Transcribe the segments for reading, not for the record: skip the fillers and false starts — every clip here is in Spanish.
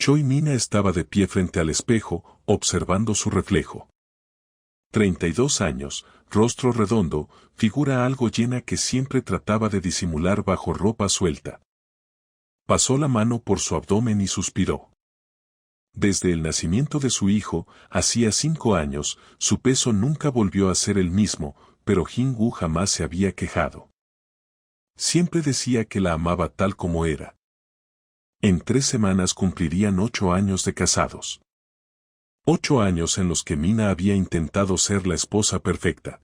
Choi Mina estaba de pie frente al espejo, observando su reflejo. 32 años, rostro redondo, figura algo llena que siempre trataba de disimular bajo ropa suelta. Pasó la mano por su abdomen y suspiró. Desde el nacimiento de su hijo, hacía 5 años, su peso nunca volvió a ser el mismo, pero Jin-woo jamás se había quejado. Siempre decía que la amaba tal como era. En 3 semanas cumplirían 8 años de casados. 8 años en los que Mina había intentado ser la esposa perfecta.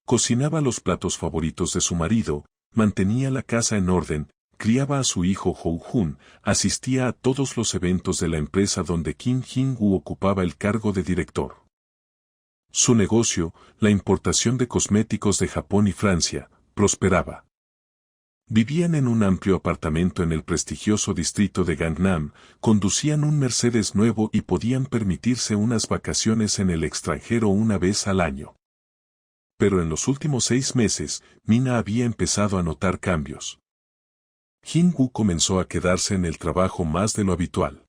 Cocinaba los platos favoritos de su marido, mantenía la casa en orden, criaba a su hijo Ho-jun, asistía a todos los eventos de la empresa donde Kim Jin-woo ocupaba el cargo de director. Su negocio, la importación de cosméticos de Japón y Francia, prosperaba. Vivían en un amplio apartamento en el prestigioso distrito de Gangnam, conducían un Mercedes nuevo y podían permitirse unas vacaciones en el extranjero una vez al año. Pero en los últimos 6 meses, Mina había empezado a notar cambios. Jin-woo comenzó a quedarse en el trabajo más de lo habitual.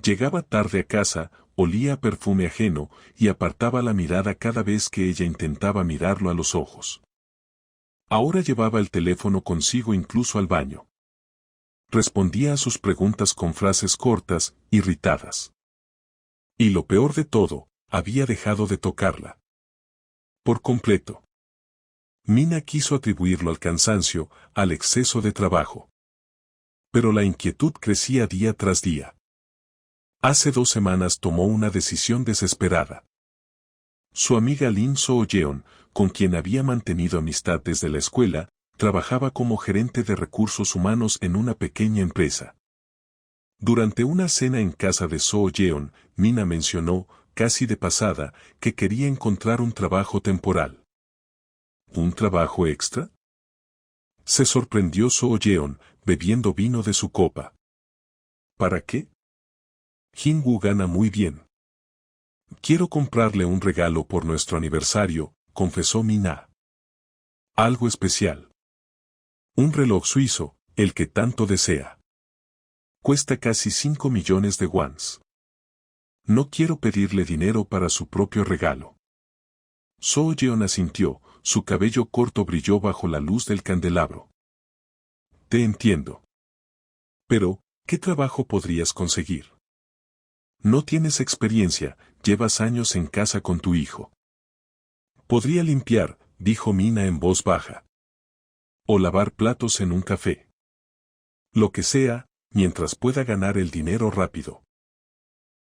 Llegaba tarde a casa, olía a perfume ajeno y apartaba la mirada cada vez que ella intentaba mirarlo a los ojos. Ahora llevaba el teléfono consigo incluso al baño. Respondía a sus preguntas con frases cortas, irritadas. Y lo peor de todo, había dejado de tocarla. Por completo. Mina quiso atribuirlo al cansancio, al exceso de trabajo. Pero la inquietud crecía día tras día. Hace 2 semanas tomó una decisión desesperada. Su amiga Lin So-yeon, con quien había mantenido amistad desde la escuela, trabajaba como gerente de recursos humanos en una pequeña empresa. Durante una cena en casa de So-yeon, Mina mencionó, casi de pasada, que quería encontrar un trabajo temporal. ¿Un trabajo extra? Se sorprendió So-yeon, bebiendo vino de su copa. ¿Para qué? Jin-woo gana muy bien. Quiero comprarle un regalo por nuestro aniversario, confesó Mina. Algo especial. Un reloj suizo, el que tanto desea. Cuesta casi 5 millones de wons. No quiero pedirle dinero para su propio regalo. So-yeon asintió, su cabello corto brilló bajo la luz del candelabro. Te entiendo. Pero, ¿qué trabajo podrías conseguir? No tienes experiencia, llevas años en casa con tu hijo. Podría limpiar, dijo Mina en voz baja. O lavar platos en un café. Lo que sea, mientras pueda ganar el dinero rápido.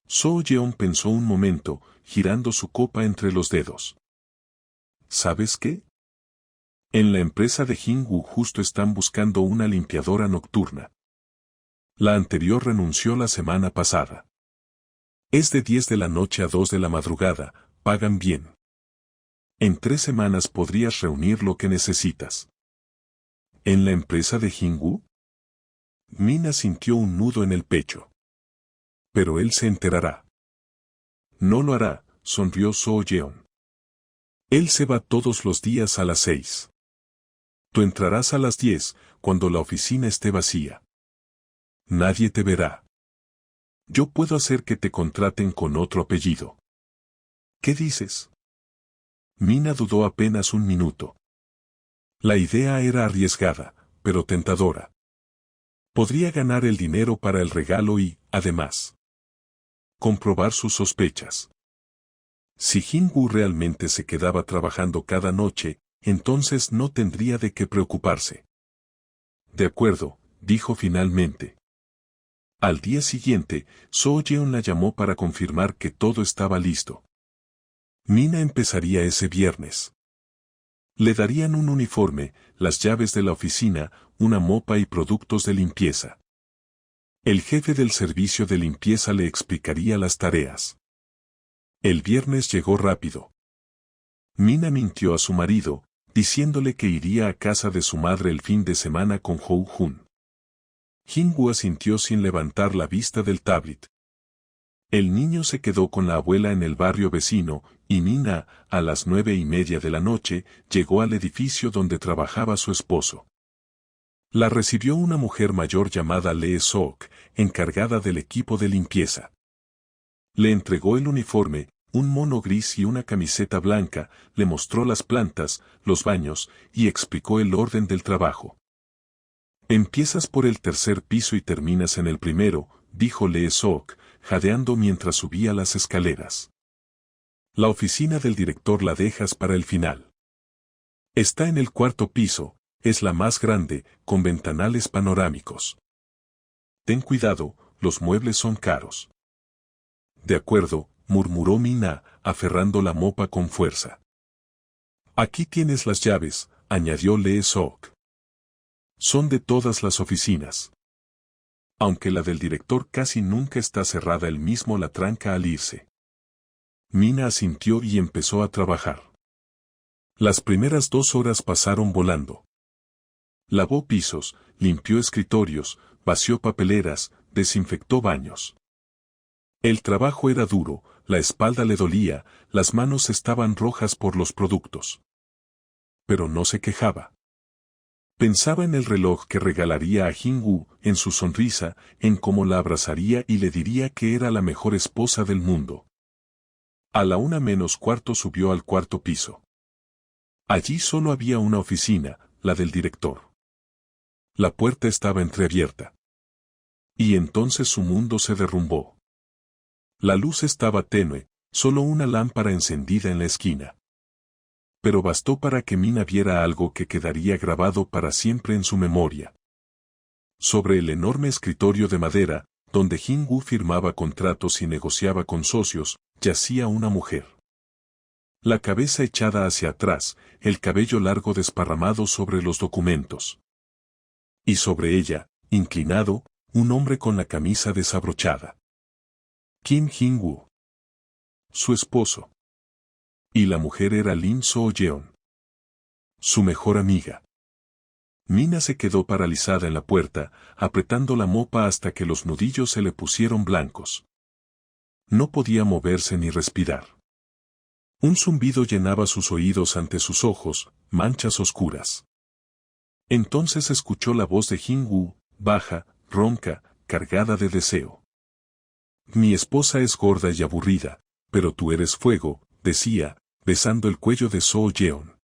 So-yeon pensó un momento, girando su copa entre los dedos. ¿Sabes qué? En la empresa de Jin-woo justo están buscando una limpiadora nocturna. La anterior renunció la semana pasada. Es de 10 de la noche a 2 de la madrugada, pagan bien. En 3 semanas podrías reunir lo que necesitas. ¿En la empresa de Jin-woo? Mina sintió un nudo en el pecho. Pero él se enterará. No lo hará, sonrió So-yeon. Él se va todos los días a las 6. Tú entrarás a las 10, cuando la oficina esté vacía. Nadie te verá. Yo puedo hacer que te contraten con otro apellido. ¿Qué dices? Mina dudó apenas un minuto. La idea era arriesgada, pero tentadora. Podría ganar el dinero para el regalo y, además, comprobar sus sospechas. Si Jin-woo realmente se quedaba trabajando cada noche, entonces no tendría de qué preocuparse. De acuerdo, dijo finalmente. Al día siguiente, So-yeon la llamó para confirmar que todo estaba listo. Mina empezaría ese viernes. Le darían un uniforme, las llaves de la oficina, una mopa y productos de limpieza. El jefe del servicio de limpieza le explicaría las tareas. El viernes llegó rápido. Mina mintió a su marido, diciéndole que iría a casa de su madre el fin de semana con Ho-jun. Jin-woo asintió sin levantar la vista del tablet. El niño se quedó con la abuela en el barrio vecino, y Mina, a las 9:30 de la noche, llegó al edificio donde trabajaba su esposo. La recibió una mujer mayor llamada Lee Sok, encargada del equipo de limpieza. Le entregó el uniforme, un mono gris y una camiseta blanca, le mostró las plantas, los baños, y explicó el orden del trabajo. Empiezas por el tercer piso y terminas en el primero, dijo Lee Sok, jadeando mientras subía las escaleras. La oficina del director la dejas para el final. Está en el cuarto piso, es la más grande, con ventanales panorámicos. Ten cuidado, los muebles son caros. De acuerdo, murmuró Mina, aferrando la mopa con fuerza. Aquí tienes las llaves, añadió Lee Sok. Son de todas las oficinas. Aunque la del director casi nunca está cerrada, él mismo la tranca al irse. Mina asintió y empezó a trabajar. Las primeras 2 horas pasaron volando. Lavó pisos, limpió escritorios, vació papeleras, desinfectó baños. El trabajo era duro, la espalda le dolía, las manos estaban rojas por los productos. Pero no se quejaba. Pensaba en el reloj que regalaría a Jin-woo, en su sonrisa, en cómo la abrazaría y le diría que era la mejor esposa del mundo. A la 1:45 subió al cuarto piso. Allí solo había una oficina, la del director. La puerta estaba entreabierta. Y entonces su mundo se derrumbó. La luz estaba tenue, solo una lámpara encendida en la esquina. Pero bastó para que Mina viera algo que quedaría grabado para siempre en su memoria. Sobre el enorme escritorio de madera, donde Jin-woo firmaba contratos y negociaba con socios, yacía una mujer. La cabeza echada hacia atrás, el cabello largo desparramado sobre los documentos. Y sobre ella, inclinado, un hombre con la camisa desabrochada. Kim Jin-woo. Su esposo. Y la mujer era Lim So-yeon. Su mejor amiga. Mina se quedó paralizada en la puerta, apretando la mopa hasta que los nudillos se le pusieron blancos. No podía moverse ni respirar. Un zumbido llenaba sus oídos ante sus ojos, manchas oscuras. Entonces escuchó la voz de Jin-woo, baja, ronca, cargada de deseo. Mi esposa es gorda y aburrida, pero tú eres fuego, decía, besando el cuello de So-yeon.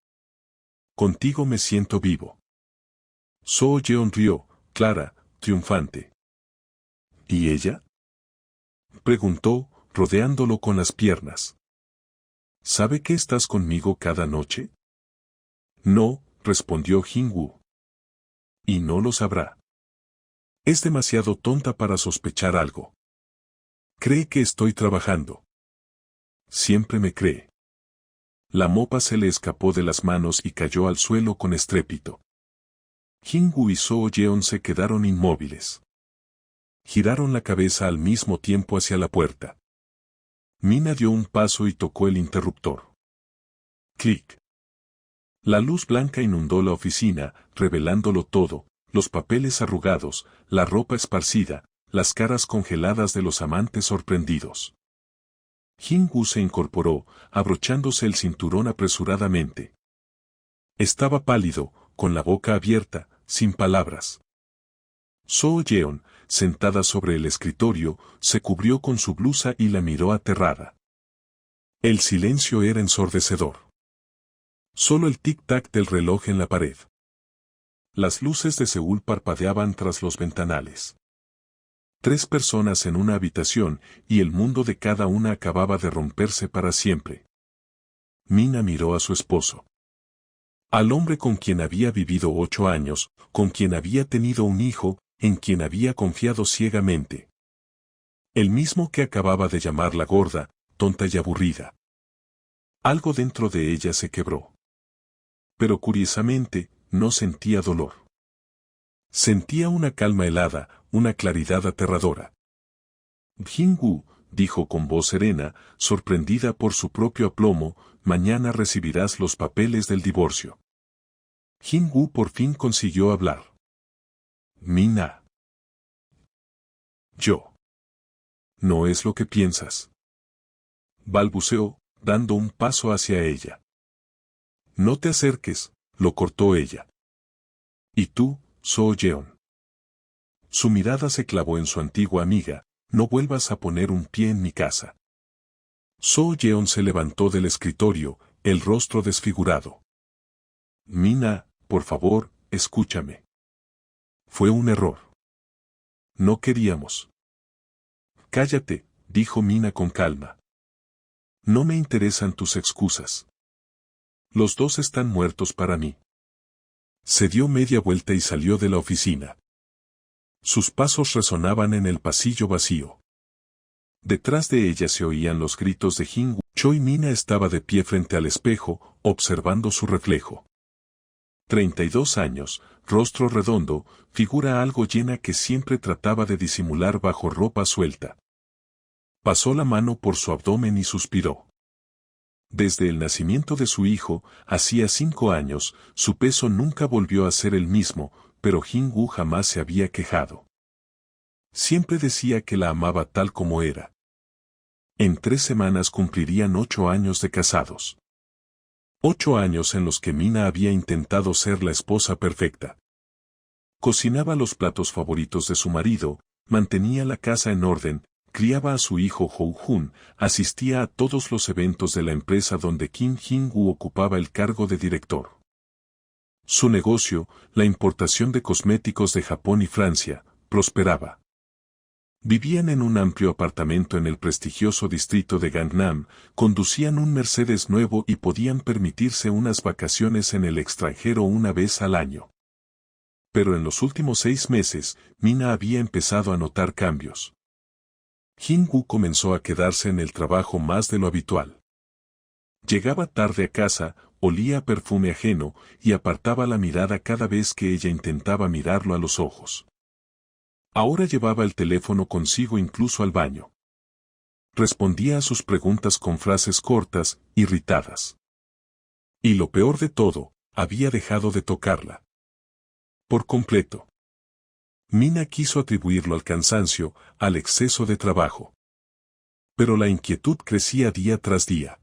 Contigo me siento vivo. So-yeon rió, clara, triunfante. ¿Y ella? Preguntó, rodeándolo con las piernas. ¿Sabe que estás conmigo cada noche? No, respondió Jin-woo. Y no lo sabrá. Es demasiado tonta para sospechar algo. Cree que estoy trabajando. Siempre me cree. La mopa se le escapó de las manos y cayó al suelo con estrépito. Jin-woo y So-yeon se quedaron inmóviles. Giraron la cabeza al mismo tiempo hacia la puerta. Mina dio un paso y tocó el interruptor. Clic. La luz blanca inundó la oficina, revelándolo todo, los papeles arrugados, la ropa esparcida, las caras congeladas de los amantes sorprendidos. Jin-woo se incorporó, abrochándose el cinturón apresuradamente. Estaba pálido, con la boca abierta, sin palabras. So-yeon, sentada sobre el escritorio, se cubrió con su blusa y la miró aterrada. El silencio era ensordecedor. Solo el tic-tac del reloj en la pared. Las luces de Seúl parpadeaban tras los ventanales. 3 personas en una habitación, y el mundo de cada una acababa de romperse para siempre. Mina miró a su esposo. Al hombre con quien había vivido 8 años, con quien había tenido un hijo, en quien había confiado ciegamente. El mismo que acababa de llamarla gorda, tonta y aburrida. Algo dentro de ella se quebró. Pero curiosamente, no sentía dolor. Sentía una calma helada, una claridad aterradora. Jin-woo, dijo con voz serena, sorprendida por su propio aplomo, mañana recibirás los papeles del divorcio. Jin-woo por fin consiguió hablar. Mina. Yo. No es lo que piensas. Balbuceó, dando un paso hacia ella. No te acerques, lo cortó ella. Y tú, Soo Yeon. Su mirada se clavó en su antigua amiga, no vuelvas a poner un pie en mi casa. Soo Yeon se levantó del escritorio, el rostro desfigurado. Mina, por favor, escúchame. Fue un error. No queríamos. Cállate, dijo Mina con calma. No me interesan tus excusas. Los dos están muertos para mí. Se dio media vuelta y salió de la oficina. Sus pasos resonaban en el pasillo vacío. Detrás de ella se oían los gritos de Jin-woo. Choi Mina estaba de pie frente al espejo, observando su reflejo. 32 años, rostro redondo, figura algo llena que siempre trataba de disimular bajo ropa suelta. Pasó la mano por su abdomen y suspiró. Desde el nacimiento de su hijo, hacía 5 años, su peso nunca volvió a ser el mismo, pero Jin-woo jamás se había quejado. Siempre decía que la amaba tal como era. En 3 semanas cumplirían 8 años de casados. 8 años en los que Mina había intentado ser la esposa perfecta. Cocinaba los platos favoritos de su marido, mantenía la casa en orden, criaba a su hijo Ho-jun, asistía a todos los eventos de la empresa donde Kim Jin-woo ocupaba el cargo de director. Su negocio, la importación de cosméticos de Japón y Francia, prosperaba. Vivían en un amplio apartamento en el prestigioso distrito de Gangnam, conducían un Mercedes nuevo y podían permitirse unas vacaciones en el extranjero una vez al año. Pero en los últimos 6 meses, Mina había empezado a notar cambios. Jin-woo comenzó a quedarse en el trabajo más de lo habitual. Llegaba tarde a casa, olía a perfume ajeno y apartaba la mirada cada vez que ella intentaba mirarlo a los ojos. Ahora llevaba el teléfono consigo incluso al baño. Respondía a sus preguntas con frases cortas, irritadas. Y lo peor de todo, había dejado de tocarla. Por completo. Mina quiso atribuirlo al cansancio, al exceso de trabajo. Pero la inquietud crecía día tras día.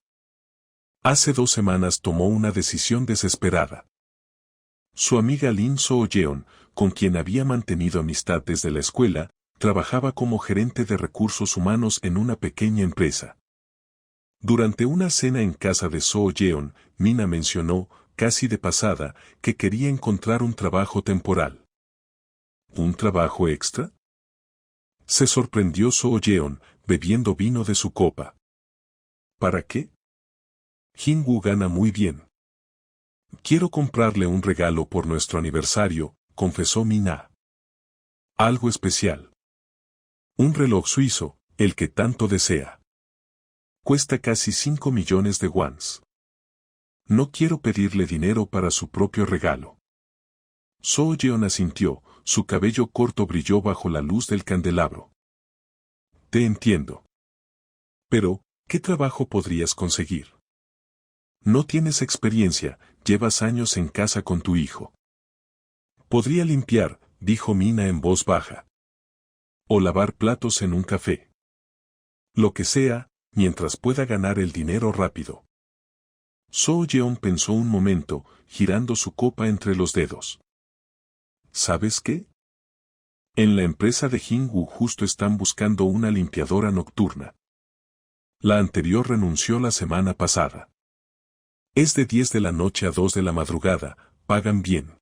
Hace 2 semanas tomó una decisión desesperada. Su amiga Lin Soo-yeon, con quien había mantenido amistad desde la escuela, trabajaba como gerente de recursos humanos en una pequeña empresa. Durante una cena en casa de Soo-yeon, Mina mencionó, casi de pasada, que quería encontrar un trabajo temporal. ¿Un trabajo extra? Se sorprendió Soo-yeon, bebiendo vino de su copa. ¿Para qué? Jin-woo gana muy bien. Quiero comprarle un regalo por nuestro aniversario, confesó Mina. Algo especial. Un reloj suizo, el que tanto desea. Cuesta casi 5 millones de wons. No quiero pedirle dinero para su propio regalo. Soo-yeon asintió, su cabello corto brilló bajo la luz del candelabro. Te entiendo. Pero, ¿qué trabajo podrías conseguir? No tienes experiencia, llevas años en casa con tu hijo. Podría limpiar, dijo Mina en voz baja. O lavar platos en un café. Lo que sea, mientras pueda ganar el dinero rápido. Soo-yeon pensó un momento, girando su copa entre los dedos. ¿Sabes qué? En la empresa de Jin-woo justo están buscando una limpiadora nocturna. La anterior renunció la semana pasada. Es de 10 de la noche a 2 de la madrugada, pagan bien.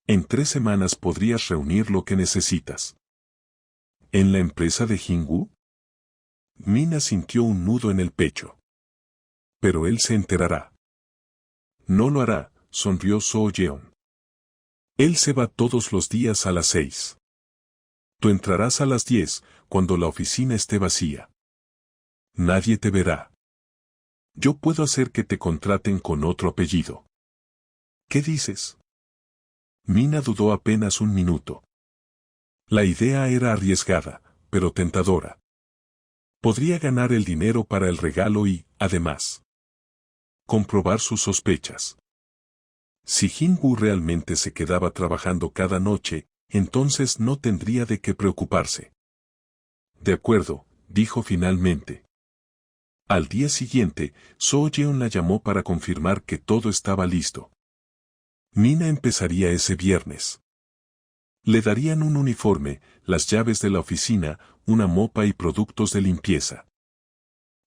En 3 semanas podrías reunir lo que necesitas. ¿En la empresa de Jin-woo? Mina sintió un nudo en el pecho. Pero él se enterará. No lo hará, sonrió Soo-yeon. Él se va todos los días a las 6. Tú entrarás a las 10, cuando la oficina esté vacía. Nadie te verá. Yo puedo hacer que te contraten con otro apellido. ¿Qué dices? Mina dudó apenas un minuto. La idea era arriesgada, pero tentadora. Podría ganar el dinero para el regalo y, además, comprobar sus sospechas. Si Jin-woo realmente se quedaba trabajando cada noche, entonces no tendría de qué preocuparse. De acuerdo, dijo finalmente. Al día siguiente, Soo-yeon la llamó para confirmar que todo estaba listo. Mina empezaría ese viernes. Le darían un uniforme, las llaves de la oficina, una mopa y productos de limpieza.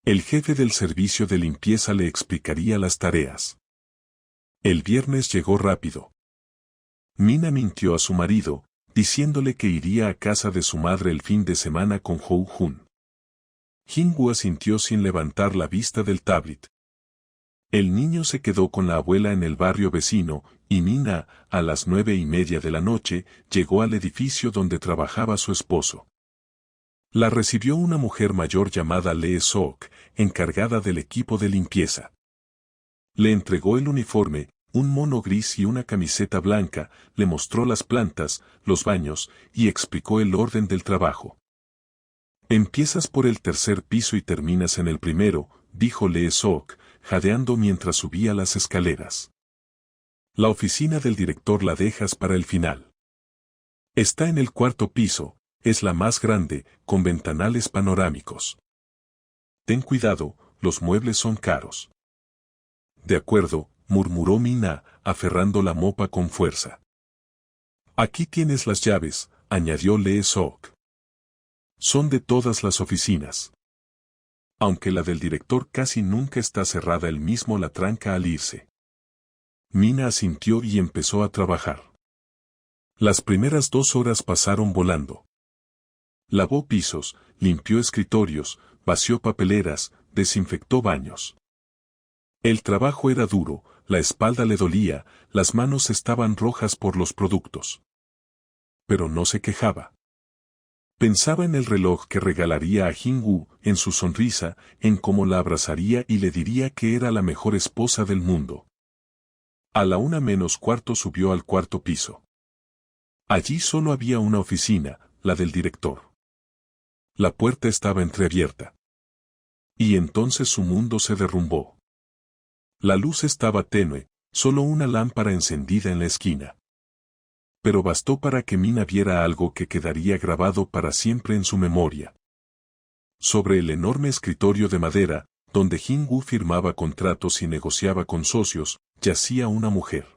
El jefe del servicio de limpieza le explicaría las tareas. El viernes llegó rápido. Mina mintió a su marido, diciéndole que iría a casa de su madre el fin de semana con Ho-Jun. Jin-woo asintió sin levantar la vista del tablet. El niño se quedó con la abuela en el barrio vecino, y Mina, a las 9:30 de la noche, llegó al edificio donde trabajaba su esposo. La recibió una mujer mayor llamada Lee Sok, encargada del equipo de limpieza. Le entregó el uniforme, un mono gris y una camiseta blanca, le mostró las plantas, los baños, y explicó el orden del trabajo. Empiezas por el tercer piso y terminas en el primero, dijo Lee Sok, jadeando mientras subía las escaleras. La oficina del director la dejas para el final. Está en el cuarto piso, es la más grande, con ventanales panorámicos. Ten cuidado, los muebles son caros. De acuerdo, murmuró Mina, aferrando la mopa con fuerza. Aquí tienes las llaves, añadió Lee Sok. Son de todas las oficinas. Aunque la del director casi nunca está cerrada, él mismo la tranca al irse. Mina asintió y empezó a trabajar. Las primeras 2 horas pasaron volando. Lavó pisos, limpió escritorios, vació papeleras, desinfectó baños. El trabajo era duro, la espalda le dolía, las manos estaban rojas por los productos. Pero no se quejaba. Pensaba en el reloj que regalaría a Jin-woo, en su sonrisa, en cómo la abrazaría y le diría que era la mejor esposa del mundo. A la 1:45 subió al cuarto piso. Allí solo había una oficina, la del director. La puerta estaba entreabierta. Y entonces su mundo se derrumbó. La luz estaba tenue, solo una lámpara encendida en la esquina. Pero bastó para que Mina viera algo que quedaría grabado para siempre en su memoria. Sobre el enorme escritorio de madera, donde Jin-woo firmaba contratos y negociaba con socios, yacía una mujer.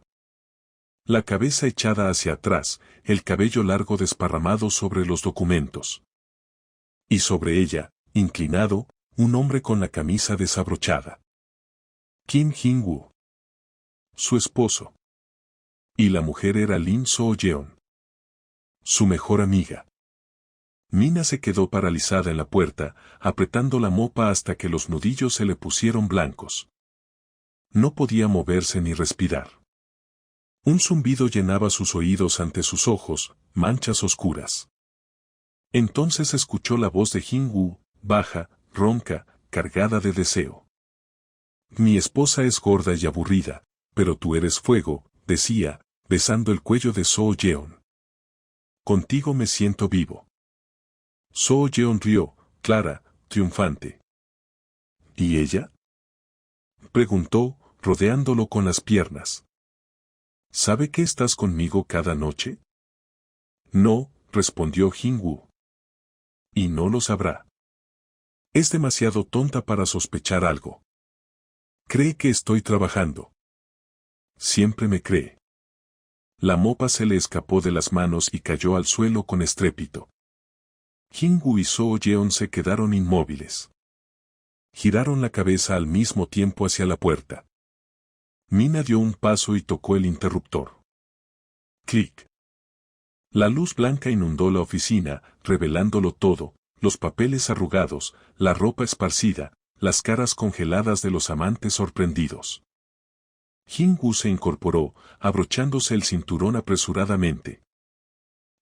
La cabeza echada hacia atrás, el cabello largo desparramado sobre los documentos. Y sobre ella, inclinado, un hombre con la camisa desabrochada. Kim Jin-woo. Su esposo. Y la mujer era Lim So-yeon. Su mejor amiga. Mina se quedó paralizada en la puerta, apretando la mopa hasta que los nudillos se le pusieron blancos. No podía moverse ni respirar. Un zumbido llenaba sus oídos ante sus ojos, manchas oscuras. Entonces escuchó la voz de Jin-woo, baja, ronca, cargada de deseo. Mi esposa es gorda y aburrida, pero tú eres fuego, decía, besando el cuello de So-yeon. Contigo me siento vivo. So-yeon rió, clara, triunfante. ¿Y ella? Preguntó, rodeándolo con las piernas. ¿Sabe que estás conmigo cada noche? No, respondió Jin-woo. Y no lo sabrá. Es demasiado tonta para sospechar algo. Cree que estoy trabajando. Siempre me cree. La mopa se le escapó de las manos y cayó al suelo con estrépito. Jin-woo y So-yeon se quedaron inmóviles. Giraron la cabeza al mismo tiempo hacia la puerta. Mina dio un paso y tocó el interruptor. Clic. La luz blanca inundó la oficina, revelándolo todo, los papeles arrugados, la ropa esparcida, las caras congeladas de los amantes sorprendidos. Jin-woo se incorporó, abrochándose el cinturón apresuradamente.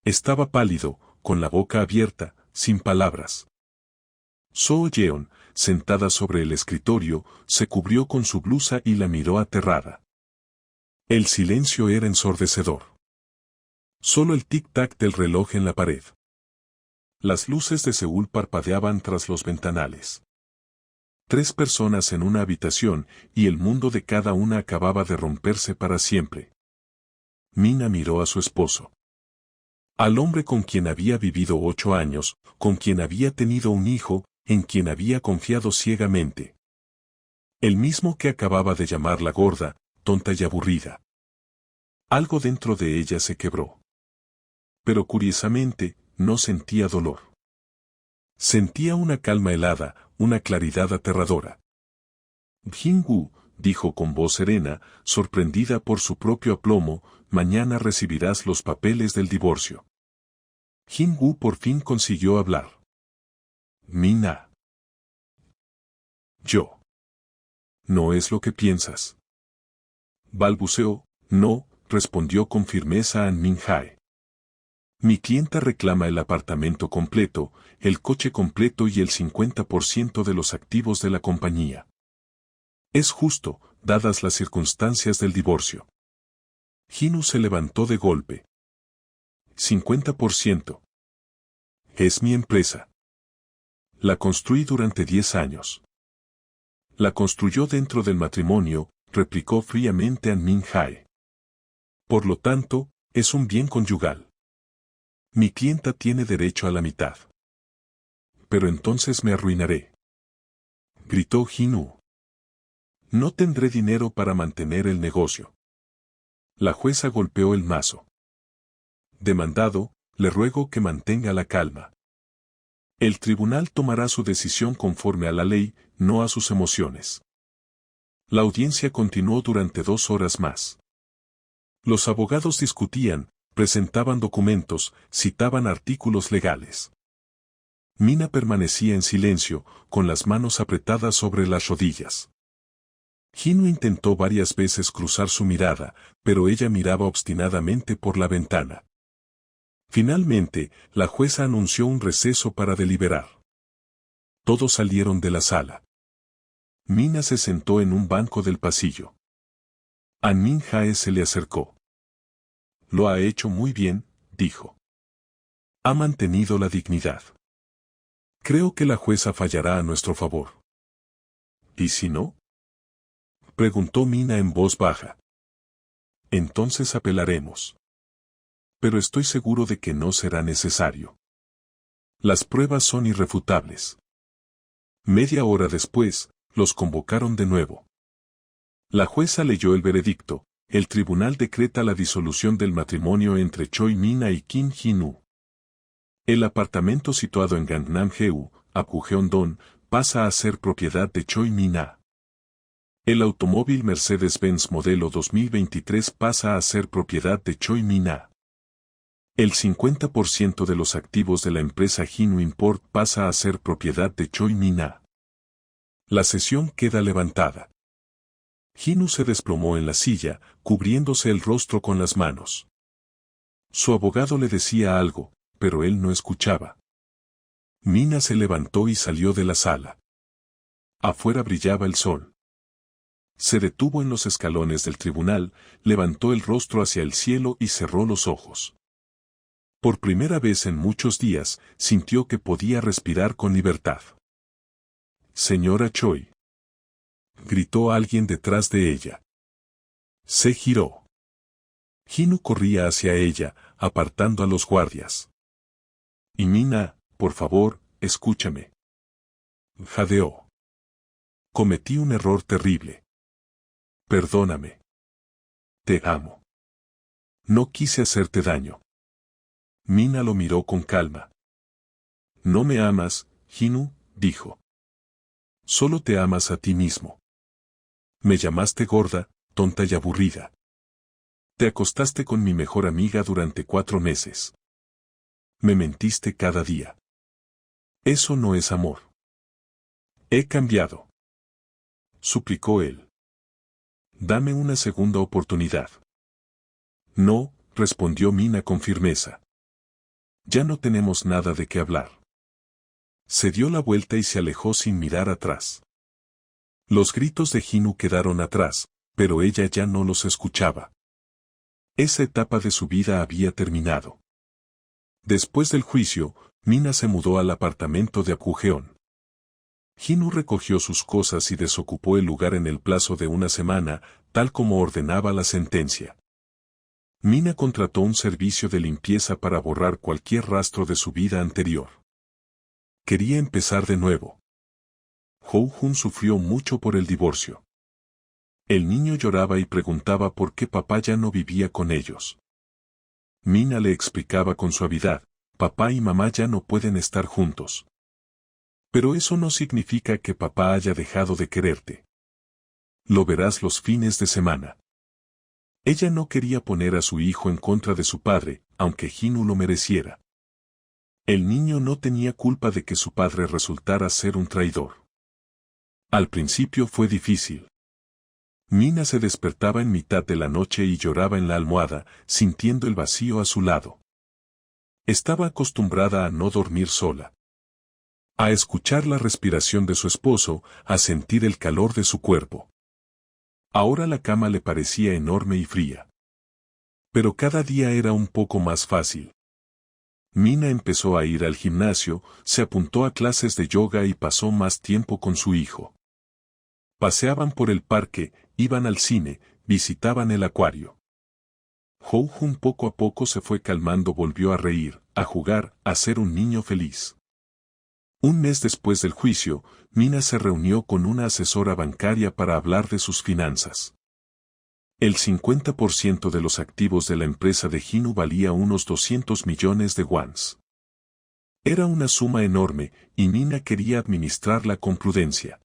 Estaba pálido, con la boca abierta, sin palabras. So-yeon, sentada sobre el escritorio, se cubrió con su blusa y la miró aterrada. El silencio era ensordecedor. Solo el tic-tac del reloj en la pared. Las luces de Seúl parpadeaban tras los ventanales. 3 personas en una habitación, y el mundo de cada una acababa de romperse para siempre. Mina miró a su esposo. Al hombre con quien había vivido 8 años, con quien había tenido un hijo, en quien había confiado ciegamente. El mismo que acababa de llamarla gorda, tonta y aburrida. Algo dentro de ella se quebró. pero curiosamente, no sentía dolor. Sentía una calma helada, una claridad aterradora. Jin-woo, dijo con voz serena, sorprendida por su propio aplomo, mañana recibirás los papeles del divorcio. Jin-woo por fin consiguió hablar. Mina. Yo. No es lo que piensas. Balbuceó, no, respondió con firmeza An Min-jae. Mi clienta reclama el apartamento completo, el coche completo y el 50% de los activos de la compañía. Es justo, dadas las circunstancias del divorcio. Jin-woo se levantó de golpe. 50%. Es mi empresa. La construí durante 10 años. La construyó dentro del matrimonio, replicó fríamente An Min-jae. Por lo tanto, es un bien conyugal. Mi clienta tiene derecho a la mitad. Pero entonces me arruinaré. Gritó Jin-woo. No tendré dinero para mantener el negocio. La jueza golpeó el mazo. Demandado, le ruego que mantenga la calma. El tribunal tomará su decisión conforme a la ley, no a sus emociones. La audiencia continuó durante 2 horas más. Los abogados discutían, presentaban documentos, citaban artículos legales. Mina permanecía en silencio, con las manos apretadas sobre las rodillas. Jin-woo intentó varias veces cruzar su mirada, pero ella miraba obstinadamente por la ventana. Finalmente, la jueza anunció un receso para deliberar. Todos salieron de la sala. Mina se sentó en un banco del pasillo. An Min-jae se le acercó. Lo ha hecho muy bien, dijo. Ha mantenido la dignidad. Creo que la jueza fallará a nuestro favor. ¿Y si no? Preguntó Mina en voz baja. Entonces apelaremos. Pero estoy seguro de que no será necesario. Las pruebas son irrefutables. Media hora después, los convocaron de nuevo. La jueza leyó el veredicto. El tribunal decreta la disolución del matrimonio entre Choi Mina y Kim Jin-woo. El apartamento situado en Gangnam-gu, Apgujeong-don, pasa a ser propiedad de Choi Mina. El automóvil Mercedes-Benz modelo 2023 pasa a ser propiedad de Choi Mina. El 50% de los activos de la empresa Jin-woo Import pasa a ser propiedad de Choi Mina. La sesión queda levantada. Jin-woo se desplomó en la silla, cubriéndose el rostro con las manos. Su abogado le decía algo, pero él no escuchaba. Mina se levantó y salió de la sala. Afuera brillaba el sol. Se detuvo en los escalones del tribunal, levantó el rostro hacia el cielo y cerró los ojos. Por primera vez en muchos días, sintió que podía respirar con libertad. Señora Choi. Gritó alguien detrás de ella. Se giró. Jin-woo corría hacia ella, apartando a los guardias. Y Mina, por favor, escúchame. Jadeó. Cometí un error terrible. Perdóname. Te amo. No quise hacerte daño. Mina lo miró con calma. No me amas, Jin-woo, dijo. Solo te amas a ti mismo. Me llamaste gorda, tonta y aburrida. Te acostaste con mi mejor amiga durante 4 meses. Me mentiste cada día. Eso no es amor. He cambiado. Suplicó él. Dame una segunda oportunidad. No, respondió Mina con firmeza. Ya no tenemos nada de qué hablar. Se dio la vuelta y se alejó sin mirar atrás. Los gritos de Jin-woo quedaron atrás, pero ella ya no los escuchaba. Esa etapa de su vida había terminado. Después del juicio, Mina se mudó al apartamento de Apgujeong. Jin-woo recogió sus cosas y desocupó el lugar en el plazo de 1 semana, tal como ordenaba la sentencia. Mina contrató un servicio de limpieza para borrar cualquier rastro de su vida anterior. Quería empezar de nuevo. Ho-jun sufrió mucho por el divorcio. El niño lloraba y preguntaba por qué papá ya no vivía con ellos. Mina le explicaba con suavidad, papá y mamá ya no pueden estar juntos. Pero eso no significa que papá haya dejado de quererte. Lo verás los fines de semana. Ella no quería poner a su hijo en contra de su padre, aunque Hinu lo mereciera. El niño no tenía culpa de que su padre resultara ser un traidor. Al principio fue difícil. Mina se despertaba en mitad de la noche y lloraba en la almohada, sintiendo el vacío a su lado. Estaba acostumbrada a no dormir sola. A escuchar la respiración de su esposo, a sentir el calor de su cuerpo. Ahora la cama le parecía enorme y fría. Pero cada día era un poco más fácil. Mina empezó a ir al gimnasio, se apuntó a clases de yoga y pasó más tiempo con su hijo. Paseaban por el parque, iban al cine, visitaban el acuario. Ho-Jun poco a poco se fue calmando, volvió a reír, a jugar, a ser un niño feliz. Un mes después del juicio, Mina se reunió con una asesora bancaria para hablar de sus finanzas. El 50% de los activos de la empresa de Hinu valía unos 200 millones de wons. Era una suma enorme, y Mina quería administrarla con prudencia.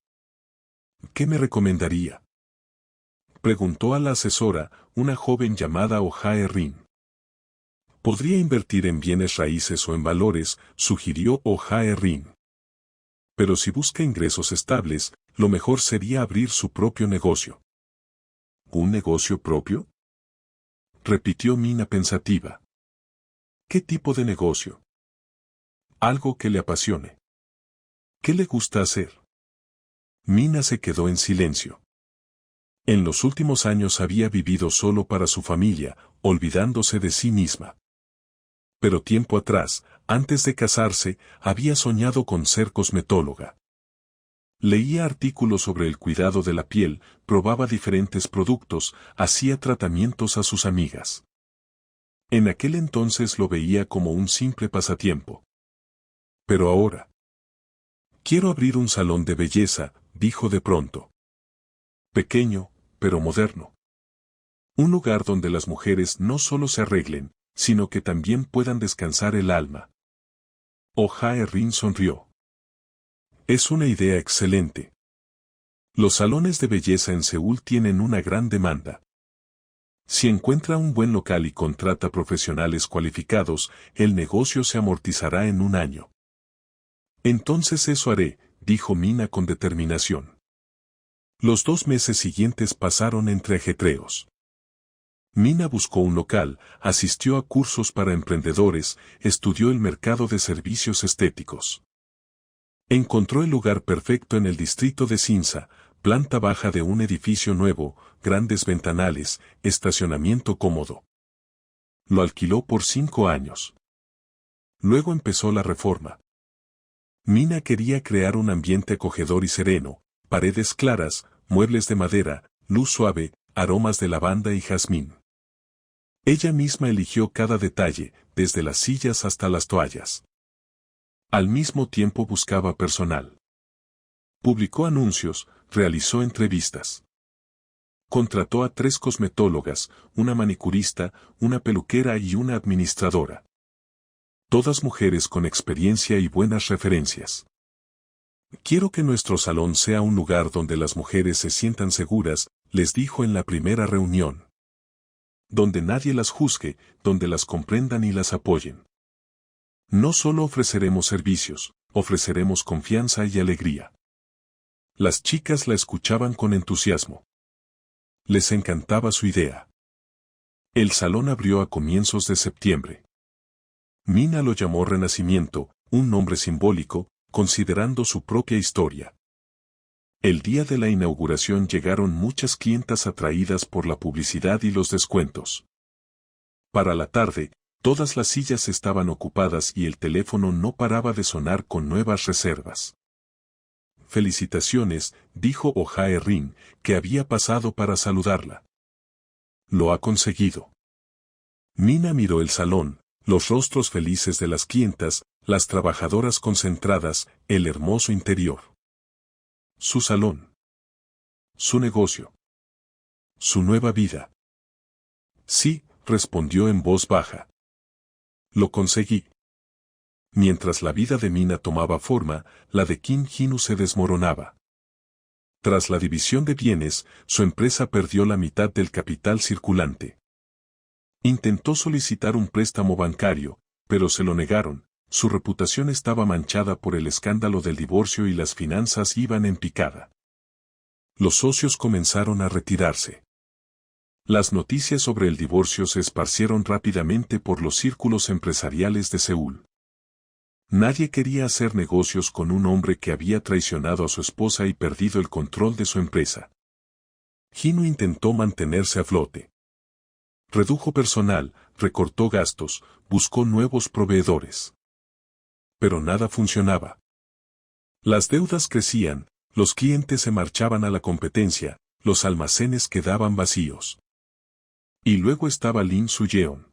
¿Qué me recomendaría?, preguntó a la asesora, una joven llamada Oh Jae-rin. Podría invertir en bienes raíces o en valores, sugirió Oh Jae-rin. Pero si busca ingresos estables, lo mejor sería abrir su propio negocio. ¿Un negocio propio?, repitió Mina pensativa. ¿Qué tipo de negocio? Algo que le apasione. ¿Qué le gusta hacer? Mina se quedó en silencio. En los últimos años había vivido solo para su familia, olvidándose de sí misma. Pero tiempo atrás, antes de casarse, había soñado con ser cosmetóloga. Leía artículos sobre el cuidado de la piel, probaba diferentes productos, hacía tratamientos a sus amigas. En aquel entonces lo veía como un simple pasatiempo. Pero ahora, quiero abrir un salón de belleza, dijo de pronto. Pequeño, pero moderno. Un lugar donde las mujeres no solo se arreglen, sino que también puedan descansar el alma. Oh Jae-rin sonrió. Es una idea excelente. Los salones de belleza en Seúl tienen una gran demanda. Si encuentra un buen local y contrata profesionales cualificados, el negocio se amortizará en un año. Entonces eso haré, dijo Mina con determinación. Los 2 meses siguientes pasaron entre ajetreos. Mina buscó un local, asistió a cursos para emprendedores, estudió el mercado de servicios estéticos. Encontró el lugar perfecto en el distrito de Sinsa, planta baja de un edificio nuevo, grandes ventanales, estacionamiento cómodo. Lo alquiló por 5 años. Luego empezó la reforma. Mina quería crear un ambiente acogedor y sereno, paredes claras, muebles de madera, luz suave, aromas de lavanda y jazmín. Ella misma eligió cada detalle, desde las sillas hasta las toallas. Al mismo tiempo buscaba personal. Publicó anuncios, realizó entrevistas. Contrató a 3 cosmetólogas, una manicurista, una peluquera y una administradora. Todas mujeres con experiencia y buenas referencias. Quiero que nuestro salón sea un lugar donde las mujeres se sientan seguras, les dijo en la primera reunión. Donde nadie las juzgue, donde las comprendan y las apoyen. No solo ofreceremos servicios, ofreceremos confianza y alegría. Las chicas la escuchaban con entusiasmo. Les encantaba su idea. El salón abrió a comienzos de septiembre. Mina lo llamó Renacimiento, un nombre simbólico, considerando su propia historia. El día de la inauguración llegaron muchas clientas atraídas por la publicidad y los descuentos. Para la tarde, todas las sillas estaban ocupadas y el teléfono no paraba de sonar con nuevas reservas. Felicitaciones, dijo Oh Jae-rin, que había pasado para saludarla. Lo ha conseguido. Mina miró el salón, los rostros felices de las clientas, las trabajadoras concentradas, el hermoso interior. Su salón. Su negocio. Su nueva vida. Sí, respondió en voz baja. Lo conseguí. Mientras la vida de Mina tomaba forma, la de Kim Hinu se desmoronaba. Tras la división de bienes, su empresa perdió la mitad del capital circulante. Intentó solicitar un préstamo bancario, pero se lo negaron. Su reputación estaba manchada por el escándalo del divorcio y las finanzas iban en picada. Los socios comenzaron a retirarse. Las noticias sobre el divorcio se esparcieron rápidamente por los círculos empresariales de Seúl. Nadie quería hacer negocios con un hombre que había traicionado a su esposa y perdido el control de su empresa. Hinu intentó mantenerse a flote. Redujo personal, recortó gastos, buscó nuevos proveedores. Pero nada funcionaba. Las deudas crecían, los clientes se marchaban a la competencia, los almacenes quedaban vacíos. Y luego estaba Lin Su-yeon.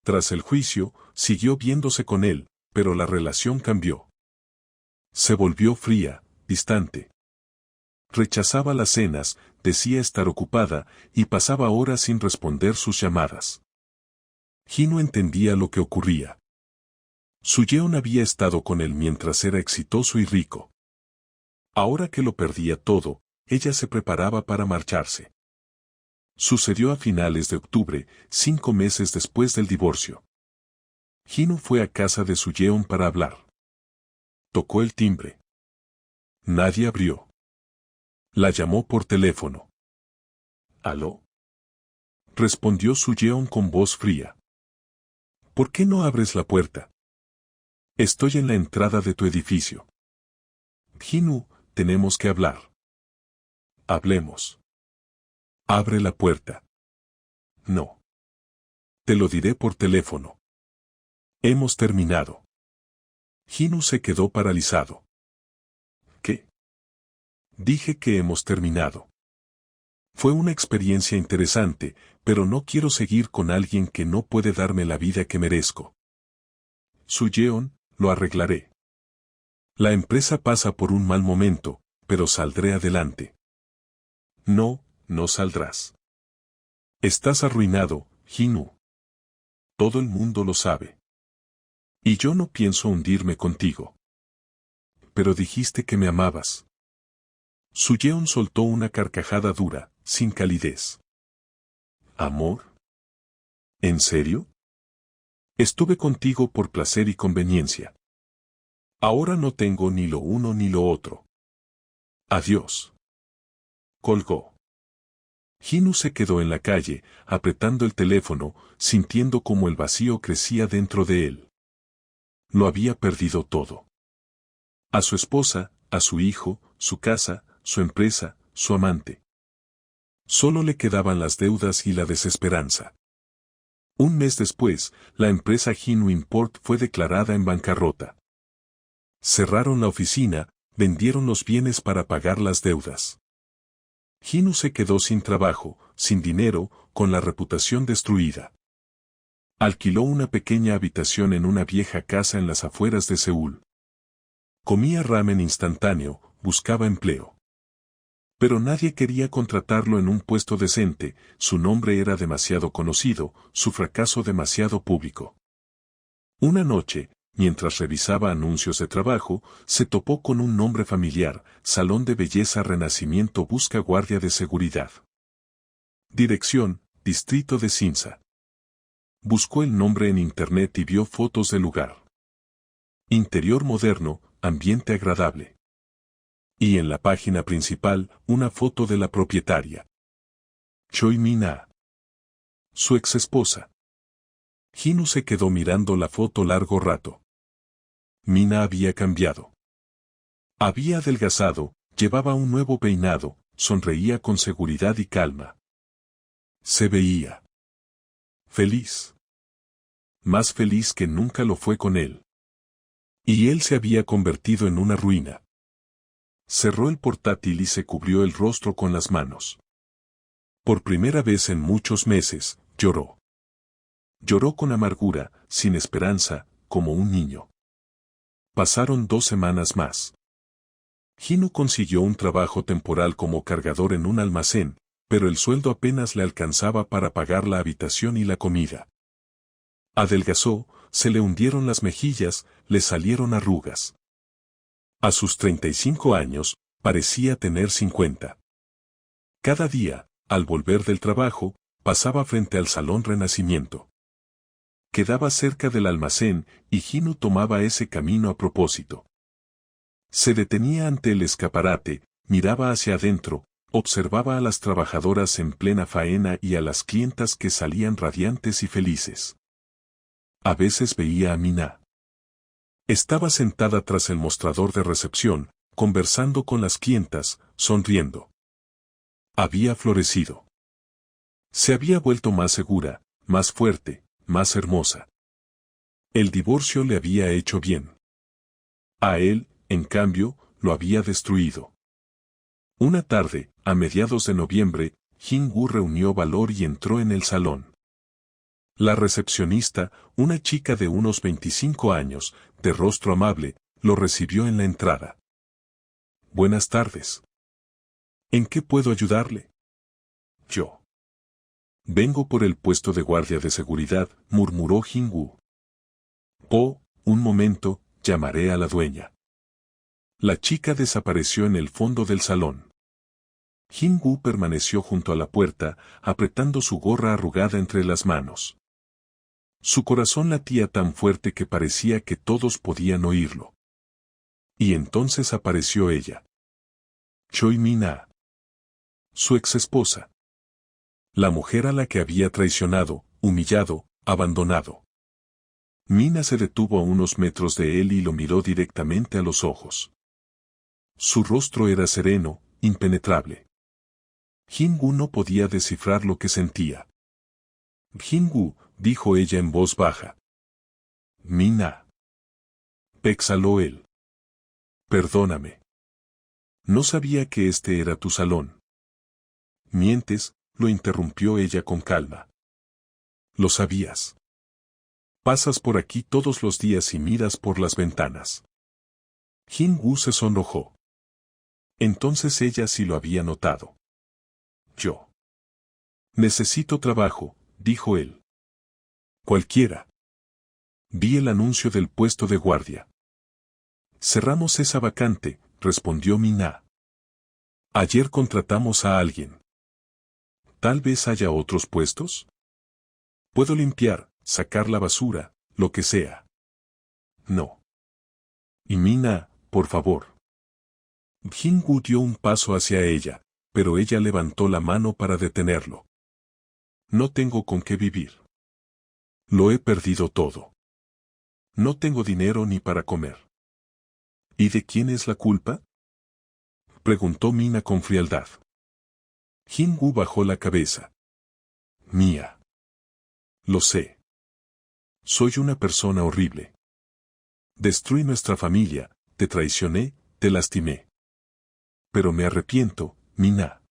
Tras el juicio, siguió viéndose con él, pero la relación cambió. Se volvió fría, distante. Rechazaba las cenas, decía estar ocupada, y pasaba horas sin responder sus llamadas. Hinu entendía lo que ocurría. Su-yeon había estado con él mientras era exitoso y rico. Ahora que lo perdía todo, ella se preparaba para marcharse. Sucedió a finales de octubre, 5 meses después del divorcio. Hinu fue a casa de Su-yeon para hablar. Tocó el timbre. Nadie abrió. La llamó por teléfono. ¿Aló? Respondió Su-yeon con voz fría. ¿Por qué no abres la puerta? Estoy en la entrada de tu edificio. Hinu, tenemos que hablar. Hablemos. Abre la puerta. No. Te lo diré por teléfono. Hemos terminado. Hinu se quedó paralizado. ¿Qué? Dije que hemos terminado. Fue una experiencia interesante, pero no quiero seguir con alguien que no puede darme la vida que merezco. Su-yeon, lo arreglaré. La empresa pasa por un mal momento, pero saldré adelante. No, no saldrás. Estás arruinado, Hinu. Todo el mundo lo sabe. Y yo no pienso hundirme contigo. Pero dijiste que me amabas. Su-yeon soltó una carcajada dura, sin calidez. ¿Amor? ¿En serio? Estuve contigo por placer y conveniencia. Ahora no tengo ni lo uno ni lo otro. Adiós. Colgó. Hinu se quedó en la calle, apretando el teléfono, sintiendo como el vacío crecía dentro de él. Lo había perdido todo. A su esposa, a su hijo, su casa, su empresa, su amante. Solo le quedaban las deudas y la desesperanza. Un mes después, la empresa Hinu Import fue declarada en bancarrota. Cerraron la oficina, vendieron los bienes para pagar las deudas. Hinu se quedó sin trabajo, sin dinero, con la reputación destruida. Alquiló una pequeña habitación en una vieja casa en las afueras de Seúl. Comía ramen instantáneo, buscaba empleo. Pero nadie quería contratarlo en un puesto decente, su nombre era demasiado conocido, su fracaso demasiado público. Una noche, mientras revisaba anuncios de trabajo, se topó con un nombre familiar, Salón de Belleza Renacimiento busca guardia de seguridad. Dirección, Distrito de Sinsa. Buscó el nombre en internet y vio fotos del lugar. Interior moderno, ambiente agradable. Y en la página principal, una foto de la propietaria. Choi Min-ah. Su exesposa. Hinu se quedó mirando la foto largo rato. Mina había cambiado. Había adelgazado, llevaba un nuevo peinado, sonreía con seguridad y calma. Se veía feliz. Más feliz que nunca lo fue con él. Y él se había convertido en una ruina. Cerró el portátil y se cubrió el rostro con las manos. Por primera vez en muchos meses, lloró. Lloró con amargura, sin esperanza, como un niño. Pasaron 2 semanas más. Hinu consiguió un trabajo temporal como cargador en un almacén, pero el sueldo apenas le alcanzaba para pagar la habitación y la comida. Adelgazó, se le hundieron las mejillas, le salieron arrugas. A sus 35 años, parecía tener 50. Cada día, al volver del trabajo, pasaba frente al Salón Renacimiento. Quedaba cerca del almacén y Jinu tomaba ese camino a propósito. Se detenía ante el escaparate, miraba hacia adentro, observaba a las trabajadoras en plena faena y a las clientas que salían radiantes y felices. A veces veía a Mina. Estaba sentada tras el mostrador de recepción, conversando con las clientas, sonriendo. Había florecido. Se había vuelto más segura, más fuerte, más hermosa. El divorcio le había hecho bien. A él, en cambio, lo había destruido. Una tarde, a mediados de noviembre, Jin-woo reunió valor y entró en el salón. La recepcionista, una chica de unos 25 años, de rostro amable, lo recibió en la entrada. Buenas tardes. ¿En qué puedo ayudarle? Yo. Vengo por el puesto de guardia de seguridad, murmuró Jin-woo. Oh, un momento, llamaré a la dueña. La chica desapareció en el fondo del salón. Jin-woo permaneció junto a la puerta, apretando su gorra arrugada entre las manos. Su corazón latía tan fuerte que parecía que todos podían oírlo. Y entonces apareció ella. Choi Min-ah. Su exesposa. La mujer a la que había traicionado, humillado, abandonado. Mina se detuvo a unos metros de él y lo miró directamente a los ojos. Su rostro era sereno, impenetrable. Jin-woo no podía descifrar lo que sentía. Jin-woo, dijo ella en voz baja. Mina. Exhaló él. Perdóname. No sabía que este era tu salón. Mientes, lo interrumpió ella con calma. Lo sabías. Pasas por aquí todos los días y miras por las ventanas. Jin-woo se sonrojó. Entonces ella sí lo había notado. Yo. Necesito trabajo, dijo él. Cualquiera. Vi el anuncio del puesto de guardia. Cerramos esa vacante, respondió Mina. Ayer contratamos a alguien. ¿Tal vez haya otros puestos? Puedo limpiar, sacar la basura, lo que sea. No. Y Mina, por favor. Jin-woo dio un paso hacia ella, pero ella levantó la mano para detenerlo. No tengo con qué vivir. Lo he perdido todo. No tengo dinero ni para comer. ¿Y de quién es la culpa? Preguntó Mina con frialdad. Jin-woo bajó la cabeza. Mía. Lo sé. Soy una persona horrible. Destruí nuestra familia, te traicioné, te lastimé. Pero me arrepiento, Mina.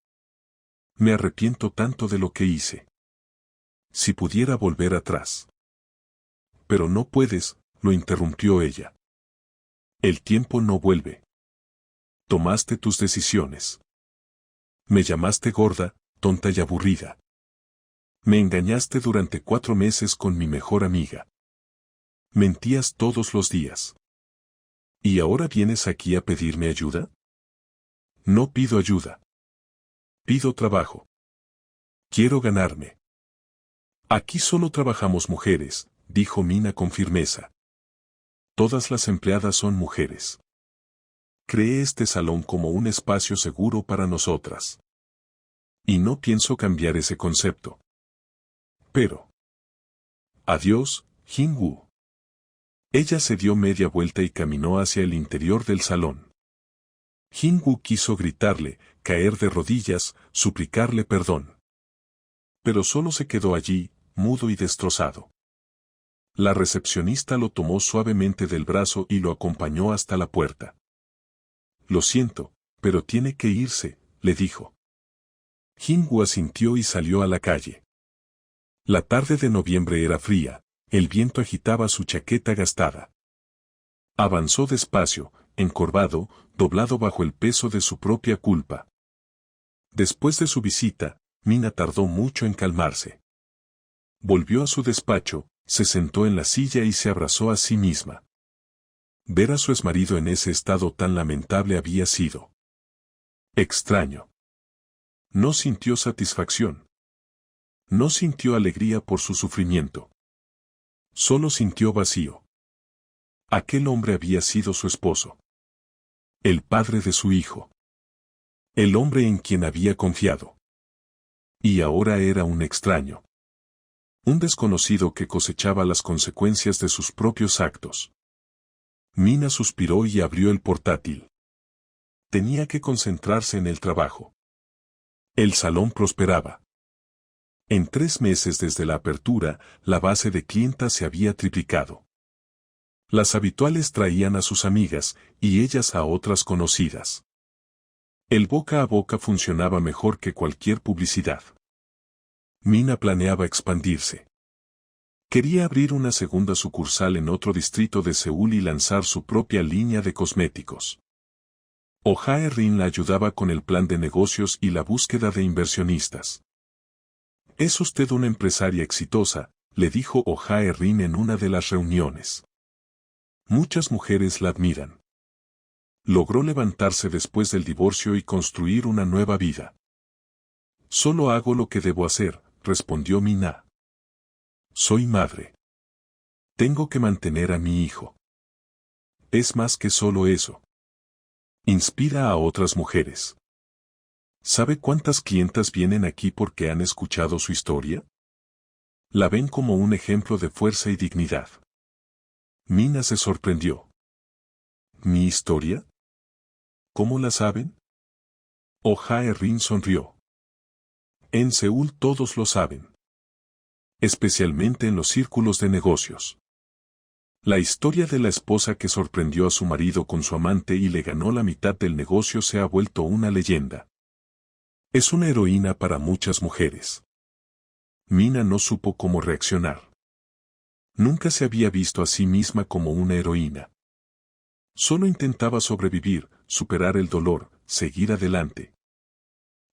Me arrepiento tanto de lo que hice. Si pudiera volver atrás. Pero no puedes, lo interrumpió ella. El tiempo no vuelve. Tomaste tus decisiones. Me llamaste gorda, tonta y aburrida. Me engañaste durante 4 meses con mi mejor amiga. Mentías todos los días. ¿Y ahora vienes aquí a pedirme ayuda? No pido ayuda. Pido trabajo. Quiero ganarme. Aquí solo trabajamos mujeres, dijo Mina con firmeza. Todas las empleadas son mujeres. Creé este salón como un espacio seguro para nosotras. Y no pienso cambiar ese concepto. Pero. Adiós, Jin-woo. Ella se dio media vuelta y caminó hacia el interior del salón. Jin-woo quiso gritarle, caer de rodillas, suplicarle perdón. Pero solo se quedó allí, mudo y destrozado. La recepcionista lo tomó suavemente del brazo y lo acompañó hasta la puerta. Lo siento, pero tiene que irse, le dijo. Jin-woo asintió y salió a la calle. La tarde de noviembre era fría, el viento agitaba su chaqueta gastada. Avanzó despacio, encorvado, doblado bajo el peso de su propia culpa. Después de su visita, Mina tardó mucho en calmarse. Volvió a su despacho, Se sentó en la silla y se abrazó a sí misma. Ver a su exmarido en ese estado tan lamentable había sido extraño. No sintió satisfacción. No sintió alegría por su sufrimiento. Solo sintió vacío. Aquel hombre había sido su esposo. El padre de su hijo. El hombre en quien había confiado. Y ahora era un extraño. Un desconocido que cosechaba las consecuencias de sus propios actos. Mina suspiró y abrió el portátil. Tenía que concentrarse en el trabajo. El salón prosperaba. En 3 meses desde la apertura, la base de clientas se había triplicado. Las habituales traían a sus amigas, y ellas a otras conocidas. El boca a boca funcionaba mejor que cualquier publicidad. Mina planeaba expandirse. Quería abrir una segunda sucursal en otro distrito de Seúl y lanzar su propia línea de cosméticos. Oh Jae-rin la ayudaba con el plan de negocios y la búsqueda de inversionistas. «Es usted una empresaria exitosa», le dijo Oh Jae-rin en una de las reuniones. Muchas mujeres la admiran. Logró levantarse después del divorcio y construir una nueva vida. «Solo hago lo que debo hacer», respondió Mina. «Soy madre. Tengo que mantener a mi hijo. Es más que solo eso. Inspira a otras mujeres. ¿Sabe cuántas clientas vienen aquí porque han escuchado su historia? La ven como un ejemplo de fuerza y dignidad». Mina se sorprendió. ¿Mi historia? ¿Cómo la saben? Oh Jae-rin sonrió. En Seúl todos lo saben. Especialmente en los círculos de negocios. La historia de la esposa que sorprendió a su marido con su amante y le ganó la mitad del negocio se ha vuelto una leyenda. Es una heroína para muchas mujeres. Mina no supo cómo reaccionar. Nunca se había visto a sí misma como una heroína. Solo intentaba sobrevivir, superar el dolor, seguir adelante.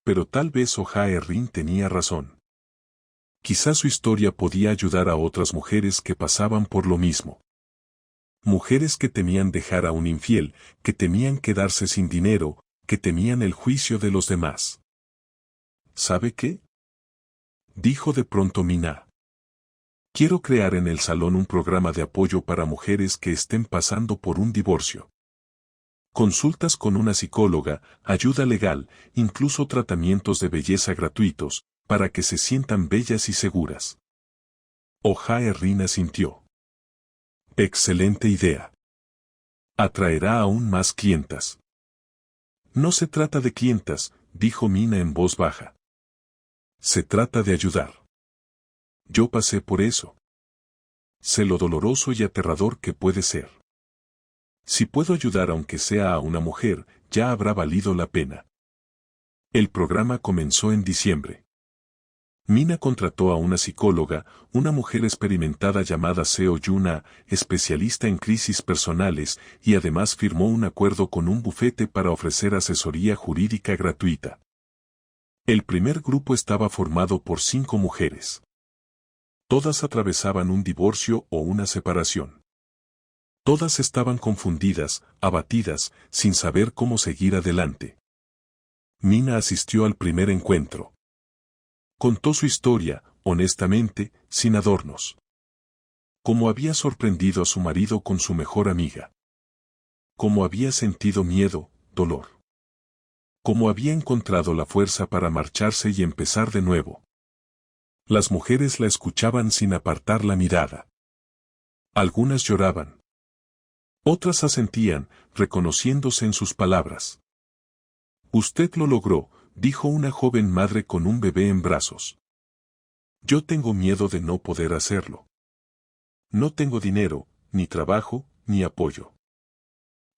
Pero tal vez Oh Jae-rin tenía razón. Quizás su historia podía ayudar a otras mujeres que pasaban por lo mismo. Mujeres que temían dejar a un infiel, que temían quedarse sin dinero, que temían el juicio de los demás. ¿Sabe qué?, dijo de pronto Mina. Quiero crear en el salón un programa de apoyo para mujeres que estén pasando por un divorcio. Consultas con una psicóloga, ayuda legal, incluso tratamientos de belleza gratuitos, para que se sientan bellas y seguras. Oh Jae-rin asintió. Excelente idea. Atraerá aún más clientas. No se trata de clientas, dijo Mina en voz baja. Se trata de ayudar. Yo pasé por eso. Sé lo doloroso y aterrador que puede ser. Si puedo ayudar aunque sea a una mujer, ya habrá valido la pena. El programa comenzó en diciembre. Mina contrató a una psicóloga, una mujer experimentada llamada Seo Yuna, especialista en crisis personales, y además firmó un acuerdo con un bufete para ofrecer asesoría jurídica gratuita. El primer grupo estaba formado por 5 mujeres. Todas atravesaban un divorcio o una separación. Todas estaban confundidas, abatidas, sin saber cómo seguir adelante. Mina asistió al primer encuentro. Contó su historia, honestamente, sin adornos. Cómo había sorprendido a su marido con su mejor amiga. Cómo había sentido miedo, dolor. Cómo había encontrado la fuerza para marcharse y empezar de nuevo. Las mujeres la escuchaban sin apartar la mirada. Algunas lloraban. Otras asentían, reconociéndose en sus palabras. Usted lo logró, dijo una joven madre con un bebé en brazos. Yo tengo miedo de no poder hacerlo. No tengo dinero, ni trabajo, ni apoyo.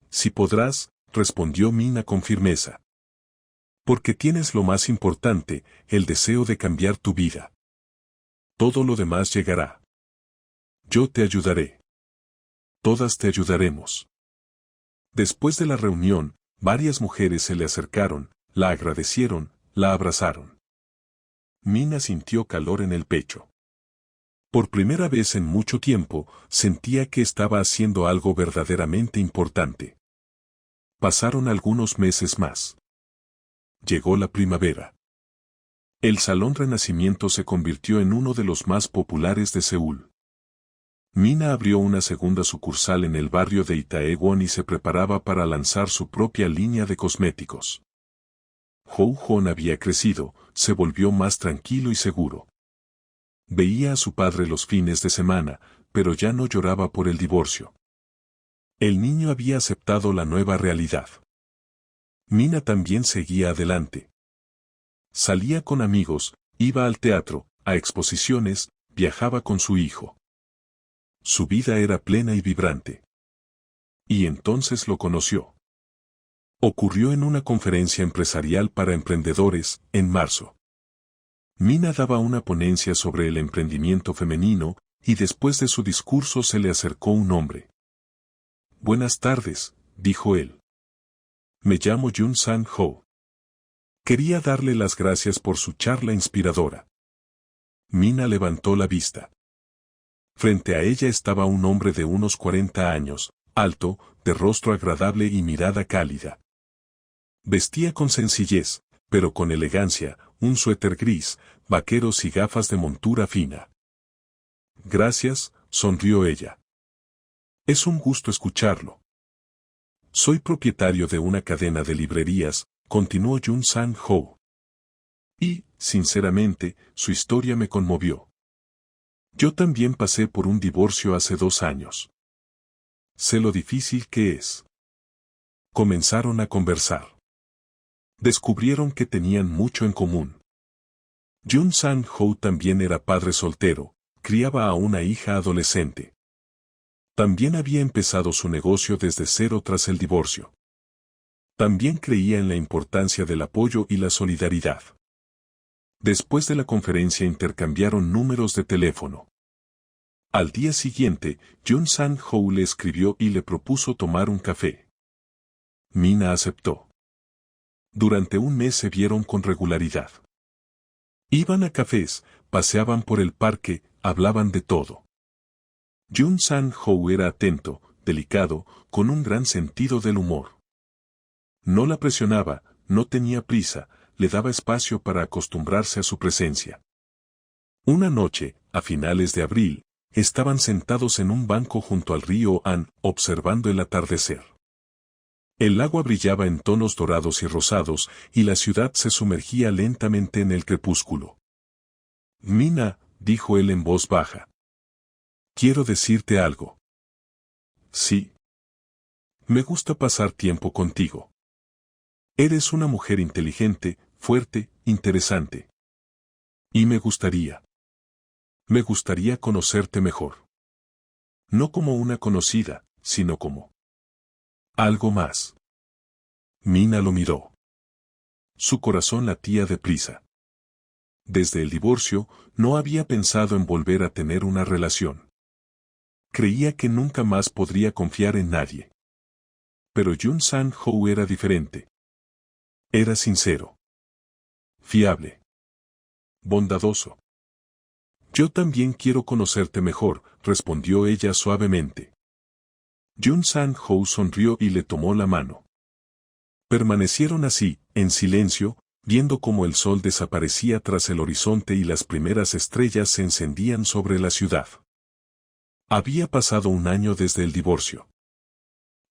Sí podrás, respondió Mina con firmeza. Porque tienes lo más importante, el deseo de cambiar tu vida. Todo lo demás llegará. Yo te ayudaré. Todas te ayudaremos. Después de la reunión, varias mujeres se le acercaron, la agradecieron, la abrazaron. Mina sintió calor en el pecho. Por primera vez en mucho tiempo, sentía que estaba haciendo algo verdaderamente importante. Pasaron algunos meses más. Llegó la primavera. El Salón Renacimiento se convirtió en uno de los más populares de Seúl. Mina abrió una segunda sucursal en el barrio de Itaewon y se preparaba para lanzar su propia línea de cosméticos. Ho-Jon había crecido, se volvió más tranquilo y seguro. Veía a su padre los fines de semana, pero ya no lloraba por el divorcio. El niño había aceptado la nueva realidad. Mina también seguía adelante. Salía con amigos, iba al teatro, a exposiciones, viajaba con su hijo. Su vida era plena y vibrante. Y entonces lo conoció. Ocurrió en una conferencia empresarial para emprendedores, en marzo. Mina daba una ponencia sobre el emprendimiento femenino, y después de su discurso se le acercó un hombre. «Buenas tardes», dijo él. «Me llamo Jun Sang-ho. Quería darle las gracias por su charla inspiradora». Mina levantó la vista. Frente a ella estaba un hombre de unos 40 años, alto, de rostro agradable y mirada cálida. Vestía con sencillez, pero con elegancia, un suéter gris, vaqueros y gafas de montura fina. «Gracias», sonrió ella. «Es un gusto escucharlo». «Soy propietario de una cadena de librerías», continuó Jun Sang-ho. «Y, sinceramente, su historia me conmovió. Yo también pasé por un divorcio hace 2 años. Sé lo difícil que es». Comenzaron a conversar. Descubrieron que tenían mucho en común. Jun Sang-ho también era padre soltero, criaba a una hija adolescente. También había empezado su negocio desde cero tras el divorcio. También creía en la importancia del apoyo y la solidaridad. Después de la conferencia intercambiaron números de teléfono. Al día siguiente, Jun Sang-ho le escribió y le propuso tomar un café. Mina aceptó. Durante un mes se vieron con regularidad. Iban a cafés, paseaban por el parque, hablaban de todo. Jun Sang-ho era atento, delicado, con un gran sentido del humor. No la presionaba, no tenía prisa, le daba espacio para acostumbrarse a su presencia. Una noche, a finales de abril, estaban sentados en un banco junto al río Han, observando el atardecer. El agua brillaba en tonos dorados y rosados, y la ciudad se sumergía lentamente en el crepúsculo. «Mina», dijo él en voz baja. «Quiero decirte algo». «Sí». «Me gusta pasar tiempo contigo. Eres una mujer inteligente, fuerte, interesante. Y me gustaría conocerte mejor. No como una conocida, sino como algo más». Mina lo miró. Su corazón latía deprisa. Desde el divorcio, no había pensado en volver a tener una relación. Creía que nunca más podría confiar en nadie. Pero Jun Sang-ho era diferente. Era sincero. Fiable. Bondadoso. «Yo también quiero conocerte mejor», respondió ella suavemente. Jun Sang-ho sonrió y le tomó la mano. Permanecieron así, en silencio, viendo cómo el sol desaparecía tras el horizonte y las primeras estrellas se encendían sobre la ciudad. Había pasado 1 año desde el divorcio.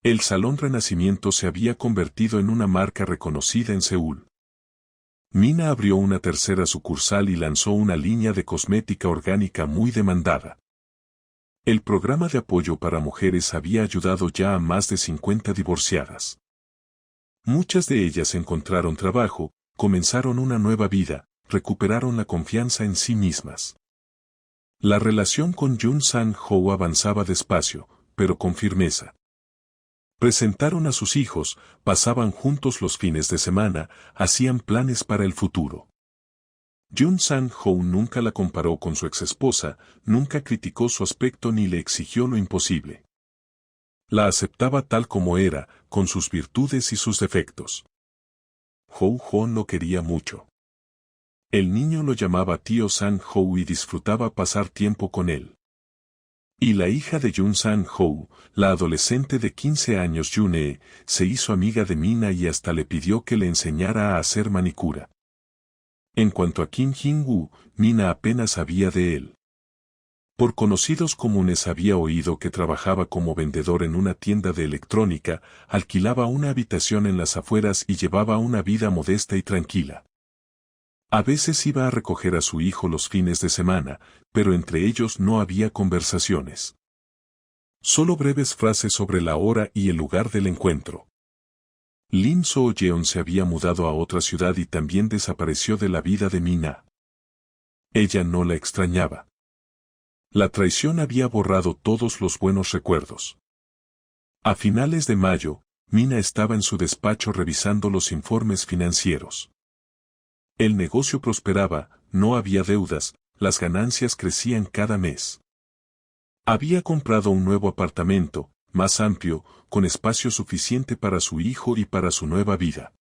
El Salón Renacimiento se había convertido en una marca reconocida en Seúl. Mina abrió una tercera sucursal y lanzó una línea de cosmética orgánica muy demandada. El programa de apoyo para mujeres había ayudado ya a más de 50 divorciadas. Muchas de ellas encontraron trabajo, comenzaron una nueva vida, recuperaron la confianza en sí mismas. La relación con Jun Sang-ho avanzaba despacio, pero con firmeza. Presentaron a sus hijos, pasaban juntos los fines de semana, hacían planes para el futuro. Jun Sang-ho nunca la comparó con su exesposa, nunca criticó su aspecto ni le exigió lo imposible. La aceptaba tal como era, con sus virtudes y sus defectos. Ho-Jon lo quería mucho. El niño lo llamaba tío Sang-ho y disfrutaba pasar tiempo con él. Y la hija de Jun Sang-ho, la adolescente de 15 años June, se hizo amiga de Mina y hasta le pidió que le enseñara a hacer manicura. En cuanto a Kim Jin-woo, Mina apenas sabía de él. Por conocidos comunes había oído que trabajaba como vendedor en una tienda de electrónica, alquilaba una habitación en las afueras y llevaba una vida modesta y tranquila. A veces iba a recoger a su hijo los fines de semana, pero entre ellos no había conversaciones. Solo breves frases sobre la hora y el lugar del encuentro. Lim So-yeon se había mudado a otra ciudad y también desapareció de la vida de Mina. Ella no la extrañaba. La traición había borrado todos los buenos recuerdos. A finales de mayo, Mina estaba en su despacho revisando los informes financieros. El negocio prosperaba, no había deudas, las ganancias crecían cada mes. Había comprado un nuevo apartamento, más amplio, con espacio suficiente para su hijo y para su nueva vida.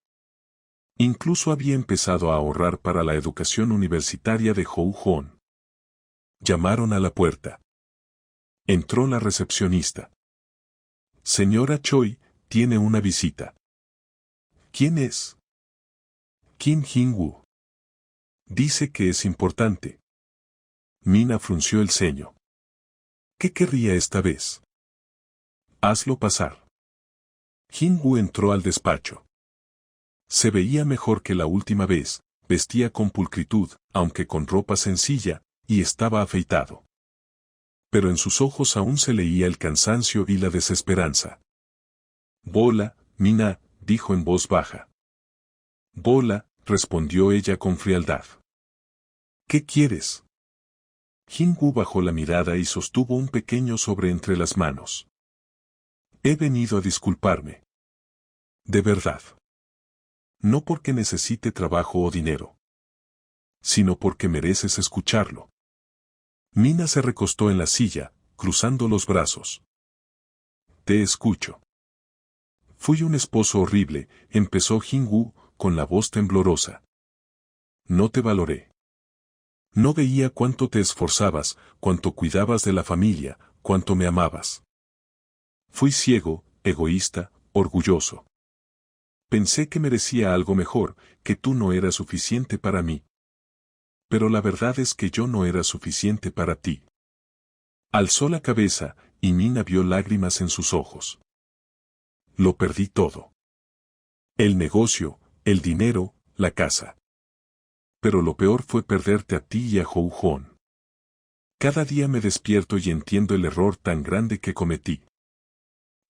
Incluso había empezado a ahorrar para la educación universitaria de Hou-hon. Llamaron a la puerta. Entró la recepcionista. Señora Choi, tiene una visita. ¿Quién es? Kim Jin-woo. Dice que es importante. Mina frunció el ceño. ¿Qué querría esta vez? Hazlo pasar. Jin-woo entró al despacho. Se veía mejor que la última vez, vestía con pulcritud, aunque con ropa sencilla, y estaba afeitado. Pero en sus ojos aún se leía el cansancio y la desesperanza. Bola, Mina, dijo en voz baja. Bola, respondió ella con frialdad. ¿Qué quieres? Jin-woo bajó la mirada y sostuvo un pequeño sobre entre las manos. He venido a disculparme. De verdad. No porque necesite trabajo o dinero, sino porque mereces escucharlo. Mina se recostó en la silla, cruzando los brazos. Te escucho. Fui un esposo horrible, empezó Jin-woo, con la voz temblorosa. No te valoré. No veía cuánto te esforzabas, cuánto cuidabas de la familia, cuánto me amabas. Fui ciego, egoísta, orgulloso. Pensé que merecía algo mejor, que tú no eras suficiente para mí. Pero la verdad es que yo no era suficiente para ti. Alzó la cabeza, y Mina vio lágrimas en sus ojos. Lo perdí todo. El negocio, el dinero, la casa. Pero lo peor fue perderte a ti y a Hou-hon. Cada día me despierto y entiendo el error tan grande que cometí.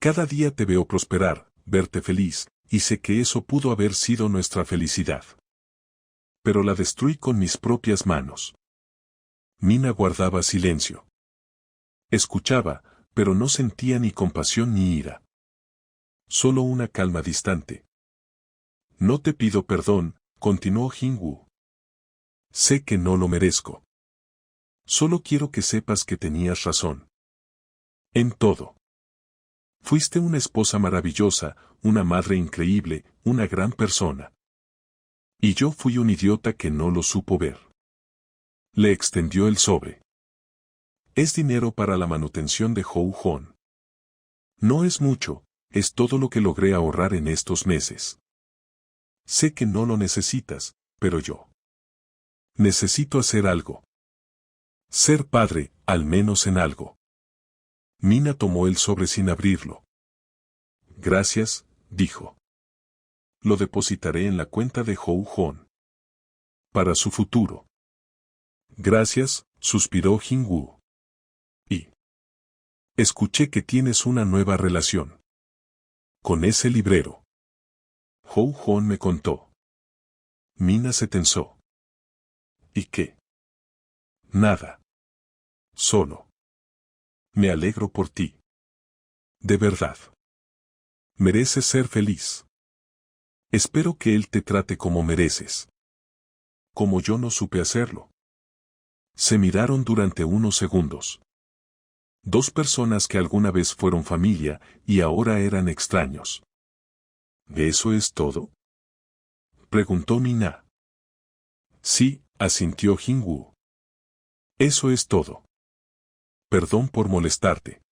Cada día te veo prosperar, verte feliz, y sé que eso pudo haber sido nuestra felicidad. Pero la destruí con mis propias manos. Mina guardaba silencio. Escuchaba, pero no sentía ni compasión ni ira. Solo una calma distante. No te pido perdón, continuó Jin-woo. Sé que no lo merezco. Solo quiero que sepas que tenías razón. En todo. Fuiste una esposa maravillosa, una madre increíble, una gran persona. Y yo fui un idiota que no lo supo ver. Le extendió el sobre. Es dinero para la manutención de Hou-hon. No es mucho, es todo lo que logré ahorrar en estos meses. Sé que no lo necesitas, pero yo necesito hacer algo. Ser padre, al menos en algo. Mina tomó el sobre sin abrirlo. Gracias, dijo. Lo depositaré en la cuenta de Hou-hon. Para su futuro. Gracias, suspiró Jin-woo. Y escuché que tienes una nueva relación. Con ese librero. Hou-hon me contó. Mina se tensó. ¿Y qué? Nada. Solo. Me alegro por ti. De verdad. Mereces ser feliz. Espero que él te trate como mereces. Como yo no supe hacerlo. Se miraron durante unos segundos. Dos personas que alguna vez fueron familia y ahora eran extraños. ¿Eso es todo? Preguntó Mina. Sí, asintió Jin-woo. Eso es todo. Perdón por molestarte.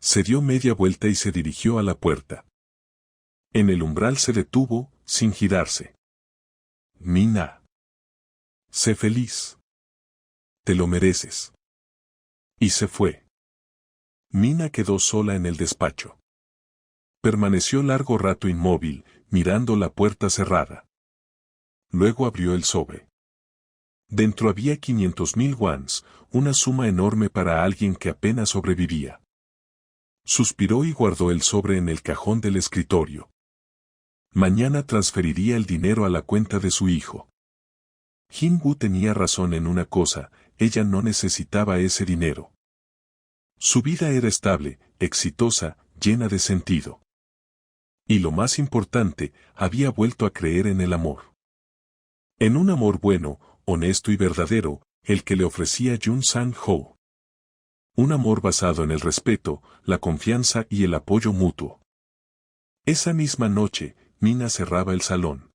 Se dio media vuelta y se dirigió a la puerta. En el umbral se detuvo, sin girarse. Mina. Sé feliz. Te lo mereces. Y se fue. Mina quedó sola en el despacho. Permaneció largo rato inmóvil, mirando la puerta cerrada. Luego abrió el sobre. Dentro había 500,000 wons, una suma enorme para alguien que apenas sobrevivía. Suspiró y guardó el sobre en el cajón del escritorio. Mañana transferiría el dinero a la cuenta de su hijo. Jin-woo tenía razón en una cosa, ella no necesitaba ese dinero. Su vida era estable, exitosa, llena de sentido. Y lo más importante, había vuelto a creer en el amor. En un amor bueno, honesto y verdadero, el que le ofrecía Jun Sang-ho. Un amor basado en el respeto, la confianza y el apoyo mutuo. Esa misma noche, Mina cerraba el salón.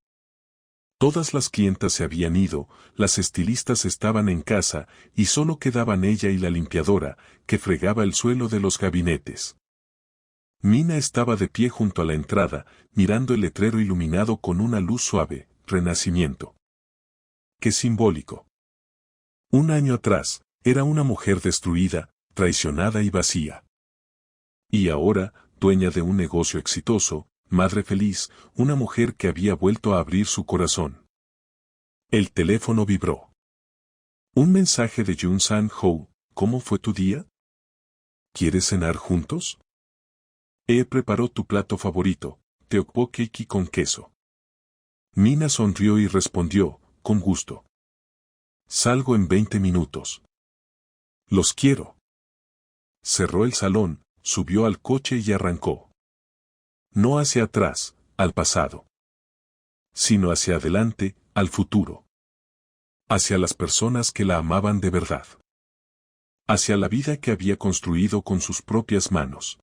Todas las clientas se habían ido, las estilistas estaban en casa, y solo quedaban ella y la limpiadora, que fregaba el suelo de los gabinetes. Mina estaba de pie junto a la entrada, mirando el letrero iluminado con una luz suave, Renacimiento. ¡Qué simbólico! Un año atrás, era una mujer destruida, traicionada y vacía. Y ahora, dueña de un negocio exitoso, madre feliz, una mujer que había vuelto a abrir su corazón. El teléfono vibró. Un mensaje de Jun Sang-ho. ¿Cómo fue tu día? ¿Quieres cenar juntos? Preparó tu plato favorito, tteokbokki con queso. Mina sonrió y respondió, con gusto. Salgo en 20 minutos. Los quiero. Cerró el salón, subió al coche y arrancó. No hacia atrás, al pasado. Sino hacia adelante, al futuro. Hacia las personas que la amaban de verdad. Hacia la vida que había construido con sus propias manos.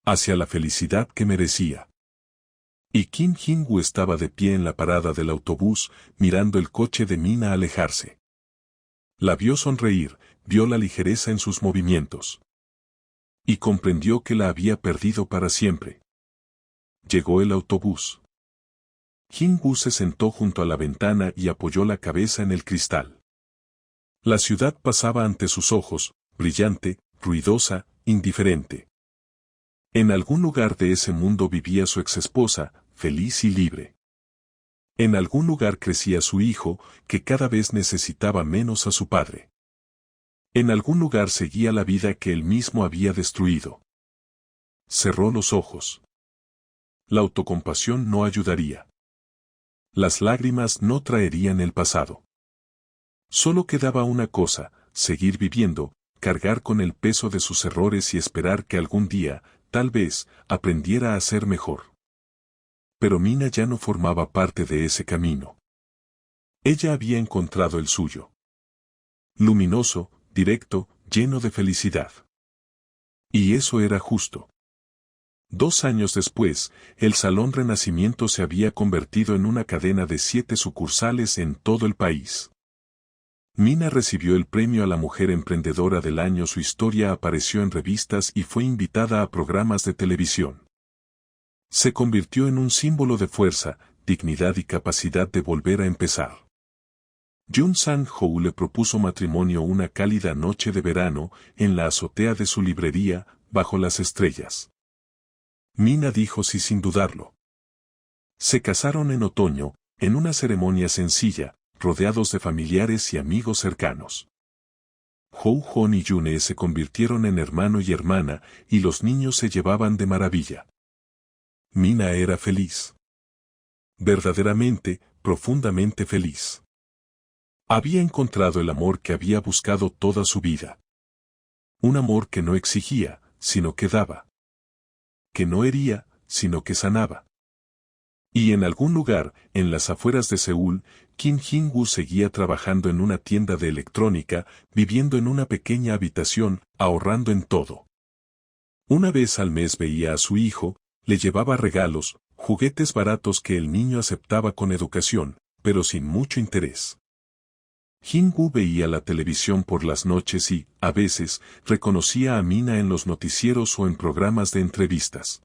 Hacia la felicidad que merecía. Y Kim Jin-woo estaba de pie en la parada del autobús, mirando el coche de Mina alejarse. La vio sonreír, vio la ligereza en sus movimientos. Y comprendió que la había perdido para siempre. Llegó el autobús. Jin-woo se sentó junto a la ventana y apoyó la cabeza en el cristal. La ciudad pasaba ante sus ojos, brillante, ruidosa, indiferente. En algún lugar de ese mundo vivía su exesposa, feliz y libre. En algún lugar crecía su hijo, que cada vez necesitaba menos a su padre. En algún lugar seguía la vida que él mismo había destruido. Cerró los ojos. La autocompasión no ayudaría. Las lágrimas no traerían el pasado. Solo quedaba una cosa, seguir viviendo, cargar con el peso de sus errores y esperar que algún día, tal vez, aprendiera a ser mejor. Pero Mina ya no formaba parte de ese camino. Ella había encontrado el suyo. Luminoso, directo, lleno de felicidad. Y eso era justo. 2 años después, el Salón Renacimiento se había convertido en una cadena de 7 sucursales en todo el país. Mina recibió el premio a la mujer emprendedora del año. Su historia apareció en revistas y fue invitada a programas de televisión. Se convirtió en un símbolo de fuerza, dignidad y capacidad de volver a empezar. Jun Sang-ho le propuso matrimonio una cálida noche de verano, en la azotea de su librería, bajo las estrellas. Mina dijo sí sin dudarlo. Se casaron en otoño, en una ceremonia sencilla, rodeados de familiares y amigos cercanos. Ho-Hon y Yune se convirtieron en hermano y hermana, y los niños se llevaban de maravilla. Mina era feliz. Verdaderamente, profundamente feliz. Había encontrado el amor que había buscado toda su vida. Un amor que no exigía, sino que daba. Que no hería, sino que sanaba. Y en algún lugar, en las afueras de Seúl, Kim Jin-woo seguía trabajando en una tienda de electrónica, viviendo en una pequeña habitación, ahorrando en todo. Una vez al mes veía a su hijo, le llevaba regalos, juguetes baratos que el niño aceptaba con educación, pero sin mucho interés. Jin-woo veía la televisión por las noches y, a veces, reconocía a Mina en los noticieros o en programas de entrevistas.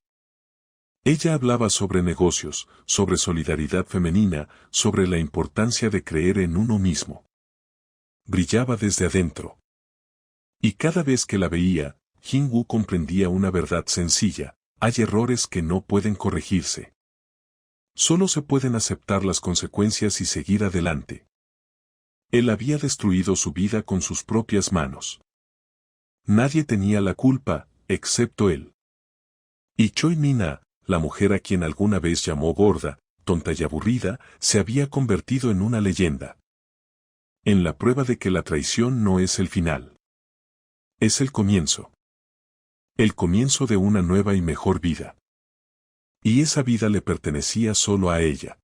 Ella hablaba sobre negocios, sobre solidaridad femenina, sobre la importancia de creer en uno mismo. Brillaba desde adentro. Y cada vez que la veía, Jin-woo comprendía una verdad sencilla: hay errores que no pueden corregirse. Solo se pueden aceptar las consecuencias y seguir adelante. Él había destruido su vida con sus propias manos. Nadie tenía la culpa, excepto él. Y Choi Min-ah, la mujer a quien alguna vez llamó gorda, tonta y aburrida, se había convertido en una leyenda. En la prueba de que la traición no es el final. Es el comienzo. El comienzo de una nueva y mejor vida. Y esa vida le pertenecía solo a ella.